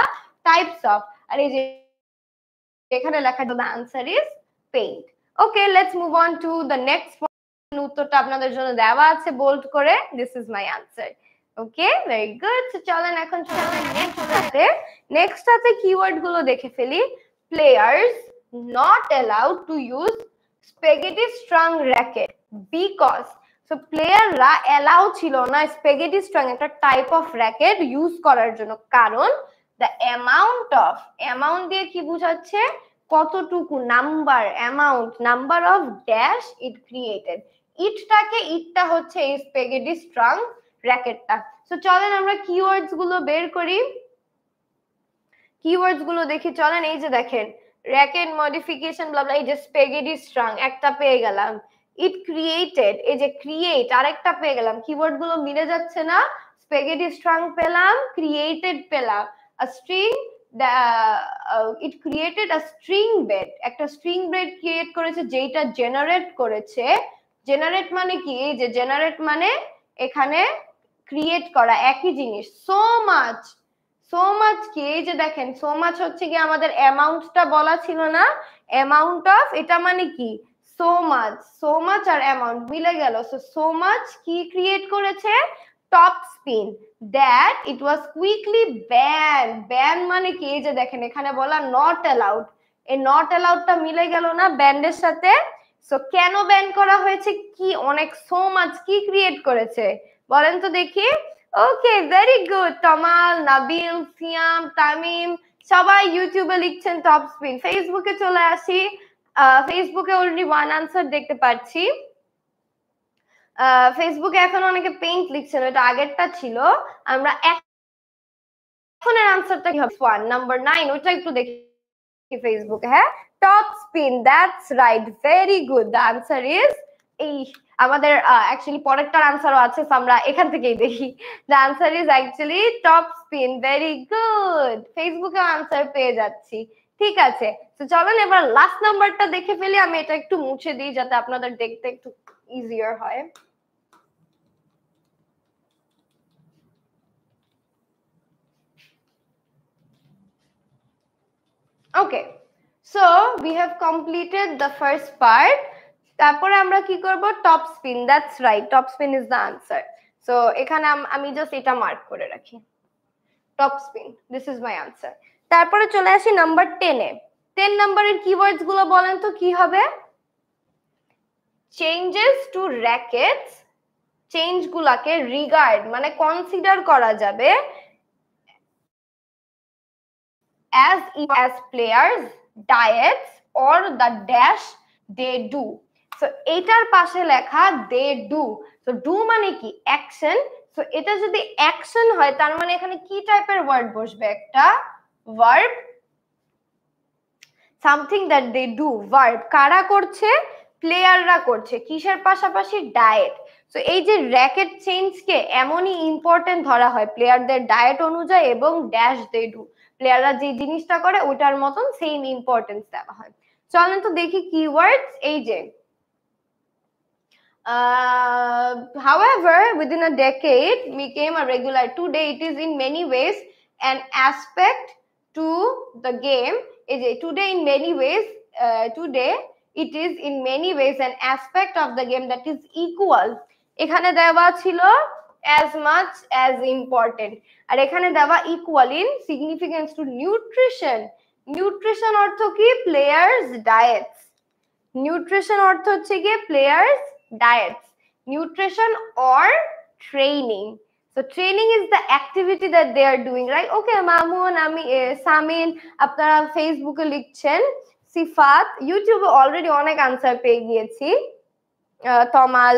types of, আর এই যে এখানে লেখা the answer is paint. Okay, let's move on to the next. উত্তরটা আপনাদের জন্য দেওয়া আছে বোল্ড করে, this is my answer. Okay, very good. চলেন এখন নেক্সটটাতে কিওয়ার্ড গুলো দেখে ফেলি। Players not allowed to use spaghetti strung racket because, so প্লেয়াররা অ্যালাউ ছিল না স্পেগেটি স্ট্রাং একটা টাইপ অফ র্যাকেট ইউজ করার জন্য, কারণ দ্য অ্যামাউন্ট দিয়ে কি বোঝাচ্ছে? কতটুকু, number, amount, number of dash it created. ইটটা হচ্ছে এই স্পেগেটি স্ট্রাং র্যাকেটটা। সো চলেন আমরা কিওয়ার্ডস গুলো বের করি, কিওয়ার্ডস গুলো দেখি, চলেন। এই যে দেখেন র্যাকেট মডিফিকেশন ব্লা ব্লা, এই যে স্পেগেটি স্ট্রাং একটা পেয়ে গেলাম, ইট ক্রিয়েটেড, এই যে ক্রিয়েট আরেকটা পেয়ে গেলাম, কিওয়ার্ড গুলো মিলে যাচ্ছে না? স্পেগেটি স্ট্রাং পেলাম, ক্রিয়েটেড পেলাম, a string, it created a string bed, একটা স্ট্রিং বেড ক্রিয়েট করেছে, যেটা জেনারেট করেছে। জেনারেট মানে কি? এই যে জেনারেট মানে এখানে ক্রিয়েট করা, একই জিনিস। সো মাচ কি? এই যে দেখেন সো মাচ হচ্ছে কি আমাদের অ্যামাউন্টটা বলা ছিল না? অ্যামাউন্ট অফ, এটা মানে কি? সো মাচ আর অ্যামাউন্ট মিলে গেল। সো মাচ কি ক্রিয়েট করেছে? Top spin, that it was quickly ban মানে কি? এই যে দেখেন এখানে বলা নট অ্যালাউড, এই নট অ্যালাউডটা মিলে গেল না ব্যান্ডের সাথে? সো কেন ব্যান করা হয়েছে? কি অনেক সো মাচ কি ক্রিয়েট করেছে বলেন তো দেখি। ওকে, ভেরি গুড, তমাল, নাবিল, সিয়াম, তামিম, সবাই ইউটিউবে লিখছেন টপ স্পিন। ফেসবুকে চলে আসি, ফেসবুকে অলরেডি ওয়ান আনসার দেখতে পাচ্ছি। ফেসবুকে এখন অনেকে পেইন্ট লিখছেন, এটা আগেরটা ছিল। আমরা এখনের আনসারটা কি হবে? 1 নাম্বার 9, ওটা একটু দেখি ফেসবুকে। হ্যাঁ, top spin, that's right, very good, the answer is এই আমাদের অ্যাকচুয়ালি পরেরটার আনসারও আছে, আমরা এখান থেকেই দেখি। The answer is actually top spin. Very good, ফেসবুকে আনসার পেয়ে যাচ্ছি। ঠিক আছে, তো চলেন এবার লাস্ট নাম্বারটা দেখে ফেলি। আমি এটা একটু মুছে দিই যাতে আপনাদের দেখতে একটু ইজিয়ার হয়। Okay, so we have completed the first part. তারপরে আমরা কি করব? Top spin. That's right, top spin is the answer. So এখানে আমি জাস্ট এটা মার্ক করে রাখি, top spin, this is my answer. তারপরে চলে আসি নাম্বার 10 এ। 10 নাম্বারের কিওয়ার্ডস গুলো বলেন তো কি হবে? চেঞ্জেস টু র্যাকেটস, চেঞ্জ গুলাকে রিগার্ড মানে কনসিডার করা যাবে as players diets or the dash they do. So এটার পাশে লেখা দে ডু। সো ডু মানে কি? অ্যাকশন। সো এটা যদি অ্যাকশন হয় তার মানে এখানে কি টাইপের ওয়ার্ড বসবে? একটা verb, something that they do, verb. কারা করছে? প্লেয়াররা করছে। কিসের পাশাপাশি? ডায়েট। সো এই যে র্যাকেট চেঞ্জকে এমনই ইম্পর্টেন্ট ধরা হয় প্লেয়ারদের ডায়েট অনুযায়ী, এবং ড্যাশ দে ডু, প্লেয়াররা যে জিনিসটা করে ওটার মতন সেম ইম্পর্টেন্স দেওয়া হয়। চলেন তো দেখি কিওয়ার্ডস। এই যে however within a decade became a regular. Today it is in many ways an aspect to the game. Today in many ways, today it is in many ways an aspect of the game that is equal. এখানে দেওয়া ছিল as much as important, আর এখানে দেওয়া equal in significance to nutrition. Nutrition অর্থ কি? Players diets. Nutrition অর্থ হচ্ছে গিয়ে players diets. Nutrition or training. So training is the activity that they are doing, right? Okay, Mamun, আমি সামিন, আপনারা ফেসবুকে লিখছেন। সিফাত, ইউটিউবে অলরেডি অনেক আনসার পেয়ে গিয়েছি। তমাল,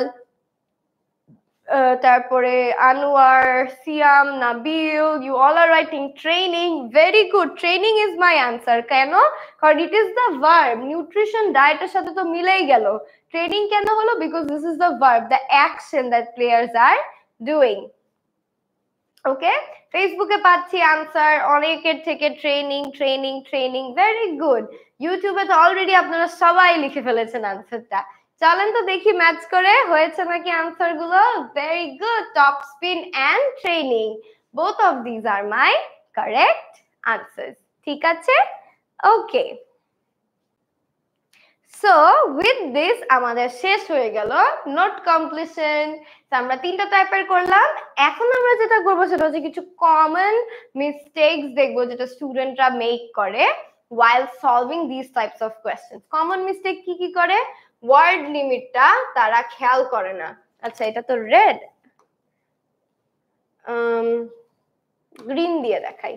তারপরে Anwar, Siam, Nabil, you all are writing training. Very good, training is my answer. কেন? কারণ it is the verb. Nutrition ডায়েটের সাথে তো মিলেই গেল। ট্রেনিং কেন হলো? Because this is the verb, the action that players are doing. Okay, ফেসবুকে পাচ্ছি আনসার অনেকের থেকে training training training. Very good, ইউটিউবে তো অলরেডি আপনারা সবাই লিখে ফেলেছেন আনসারটা। চলেন তো দেখি ম্যাচ করে হয়েছে নাকি আনসার গুলো। Very good, top spin and training, both of this are my correct answers. ঠিক আছে, ওকে। সো উইথ দিস আমাদের শেষ হয়ে গেল নোট কমপ্লিশন। আমরা 3টা টাইপের করলাম। এখন আমরা যেটা করবো সেটা হচ্ছে কিছু কমন মিস্টেকস দেখবো যেটা স্টুডেন্টরা মেক করে while solving these types of questions. Common mistake কি কি করে? ওয়ার্ড লিমিটটা তারা খেয়াল করে না। আচ্ছা, এটা তো রেড, গ্রিন দিয়ে দেখাই।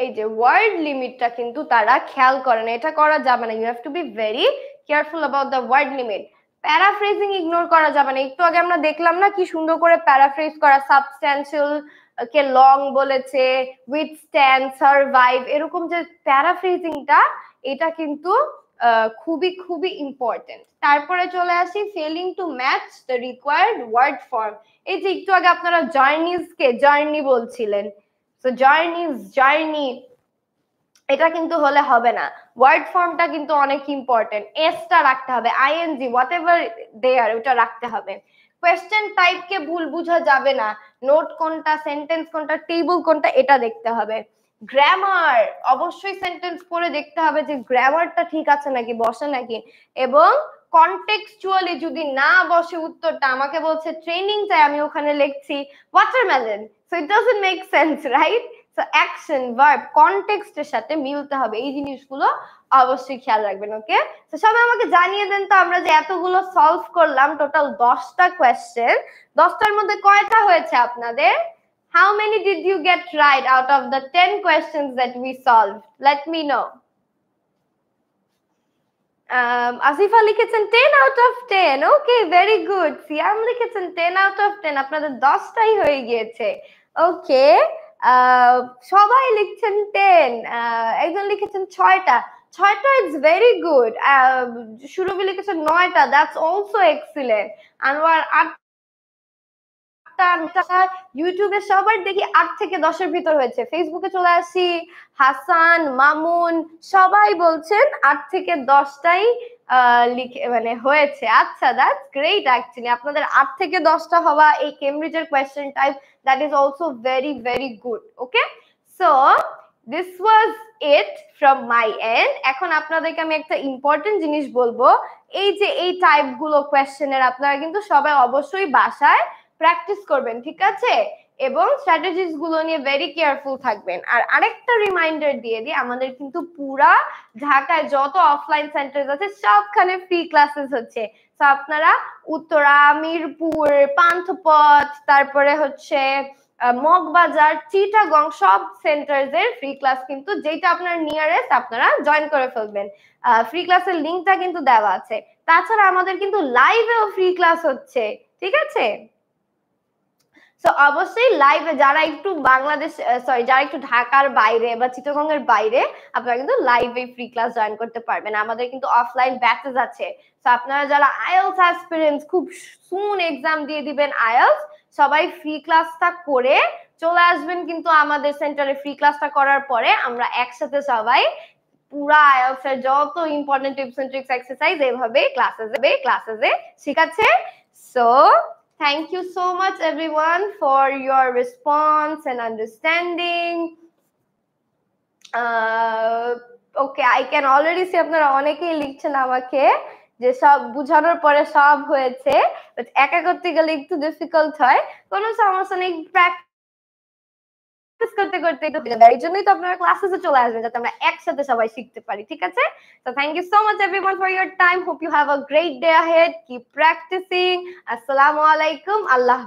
এই যে ওয়ার্ড লিমিটটা কিন্তু তারা খেয়াল করে না, এটা করা যাবে না। You have to be very careful about the word limit. Paraphrasing ignore করা যাবে না। একটু আগে আমরা দেখলাম না কি সুন্দর করে প্যারাফ্রেজ করা, সাবস্ট্যান্সিয়াল কে লং বলেছে, উইথস্ট্যান্ড, সারভাইভ, এরকম যে প্যারাফ্রেজিংটা, এটা কিন্তু খুবই খুবই ইম্পর্টেন্ট। তারপরে চলে আসি failing to match the required word form. এই যে একটু আগে আপনারা জার্নিজকে জার্নি বলছিলেন, সো জার্নি, এটা কিন্তু হলে হবে না। ওয়ার্ড ফর্মটা কিন্তু অনেক ইম্পর্টেন্ট। এসটা রাখতে হবে, আইএনজি হোয়াট এভার দেয়ার ওটা রাখতে হবে। কোয়েশ্চেন টাইপকে ভুল বুঝা যাবে না। নোট কোনটা, সেন্টেন্স কোনটা, টেবল কোনটা, এটা দেখতে হবে। গ্রামার, অবশ্যই সেন্টেন্স পড়ে দেখতে হবে যে গ্রামারটা ঠিক আছে নাকি, বসে নাকি। এবং কনটেক্সচুয়ালি যদি না বসে উত্তরটা, আমাকে বলছে ট্রেনিং চাই, আমি ওখানে লিখছি watermelon, so it doesn't make sense, right? So action, verb কনটেক্সটের সাথে মিলতে হবে। এই জিনিসগুলো অবশ্যই খেয়াল রাখবেন। ওকে, তো সবাই আমাকে জানিয়ে দেন তো আমরা যে এতগুলো সলভ করলাম, টোটাল 10টা কোয়েশ্চেন, 10টার মধ্যে কয়টা হয়েছে আপনাদের? How many did you get right out of the 10 questions that we solved? Let me know. Asifa লিখেছেন 10 out of 10. Okay, very good. Siam লিখেছেন 10 out of 10। আপনাদের 10টাই হয়ে গিয়েছে। ওকে, সবাই লিখছেন 10। একজন লিখেছেন 6টা। 6টা ইটস ভেরি গুড। সুরভি লিখেছে 9টা, দ্যাটস অলসো এক্সিলেন্ট। আনোয়ার 8টা। ইউটিউবে সবার দেখি 8 থেকে 10-এর ভিতর হয়েছে। ফেসবুকে চলে আসি, হাসান, মামুন সবাই বলছেন 8 থেকে 10টাই লিখে মানে হয়েছে। আচ্ছা, দ্যাটস গ্রেট। অ্যাকচুয়ালি আপনাদের 8 থেকে 10টা হওয়া এই কেমব্রিজের question type, that is also very very good. Okay, so this was it from my end. এখন আপনাদেরকে আমি একটা ইম্পর্টেন্ট জিনিস বলবো, এই যে এই টাইপ গুলো কোয়েশ্চেনের আপনারা কিন্তু সবাই অবশ্যই বাসায় প্র্যাকটিস করবেন, ঠিক আছে? এবং স্ট্র্যাটেজিস গুলো নিয়ে ভেরি কেয়ারফুল থাকবেন। আর আরেকটা রিমাইন্ডার দিয়ে দিই, আমাদের কিন্তু পুরা ঢাকায় যত অফলাইন সেন্টার আছে সবখানে ফ্রি ক্লাসেস হচ্ছে। তো আপনারা উত্তরা, মিরপুর, পান্থপথ, তারপরে হচ্ছে মগবাজার, চিটাগং সব সেন্টার্স এর ফ্রি ক্লাস কিন্তু যেটা আপনার নিয়ারেস্ট আপনারা জয়েন করে ফেলবেন। ফ্রি ক্লাসের লিংকটা কিন্তু দেওয়া আছে। তাছাড়া আমাদের কিন্তু লাইভেও ফ্রি ক্লাস হচ্ছে, ঠিক আছে? সো অবশ্যই লাইভে যারা একটু বাংলাদেশ সরি যারা একটু ঢাকার বাইরে বা চিটাগং এর বাইরে, আপনারা কিন্তু লাইভে ফ্রি ক্লাস জয়েন করতে পারবেন। আমাদের কিন্তু অফলাইন ব্যাচেস আছে। সো আপনারা যারা আইএলটিএস অ্যাসপিরেন্টস খুব সুন এক্সাম দিয়ে দিবেন আইএলটিএস, সবাই ফ্রি ক্লাসটা করে চলে আসবেন কিন্তু আমাদের সেন্টারে। ফ্রি ক্লাসটা করার পরে আমরা একসাথে সবাই পুরা আইএলটিএস এর যত important tips and tricks exercise এইভাবে ক্লাসেসে শিখাচ্ছে। So thank you so much everyone for your response and understanding. Okay, I can already see আপনারা অনেকেই লিখছেন আমাকে যে সব বুঝানোর পরে সব হয়েছে, বাট একা করতে গেলে একটু ডিফিকাল্ট হয়। কোনো সমস্যা নেই, প্র্যাকটিস করতে করতে এই জন্যই তো আপনারা ক্লাসেসে চলে আসবেন, যাতে আমরা একসাথে সবাই শিখতে পারি, ঠিক আছে? So thank you so much everyone for your time. Hope you have a great day ahead. Keep practicing. Assalamu alaikum. Allah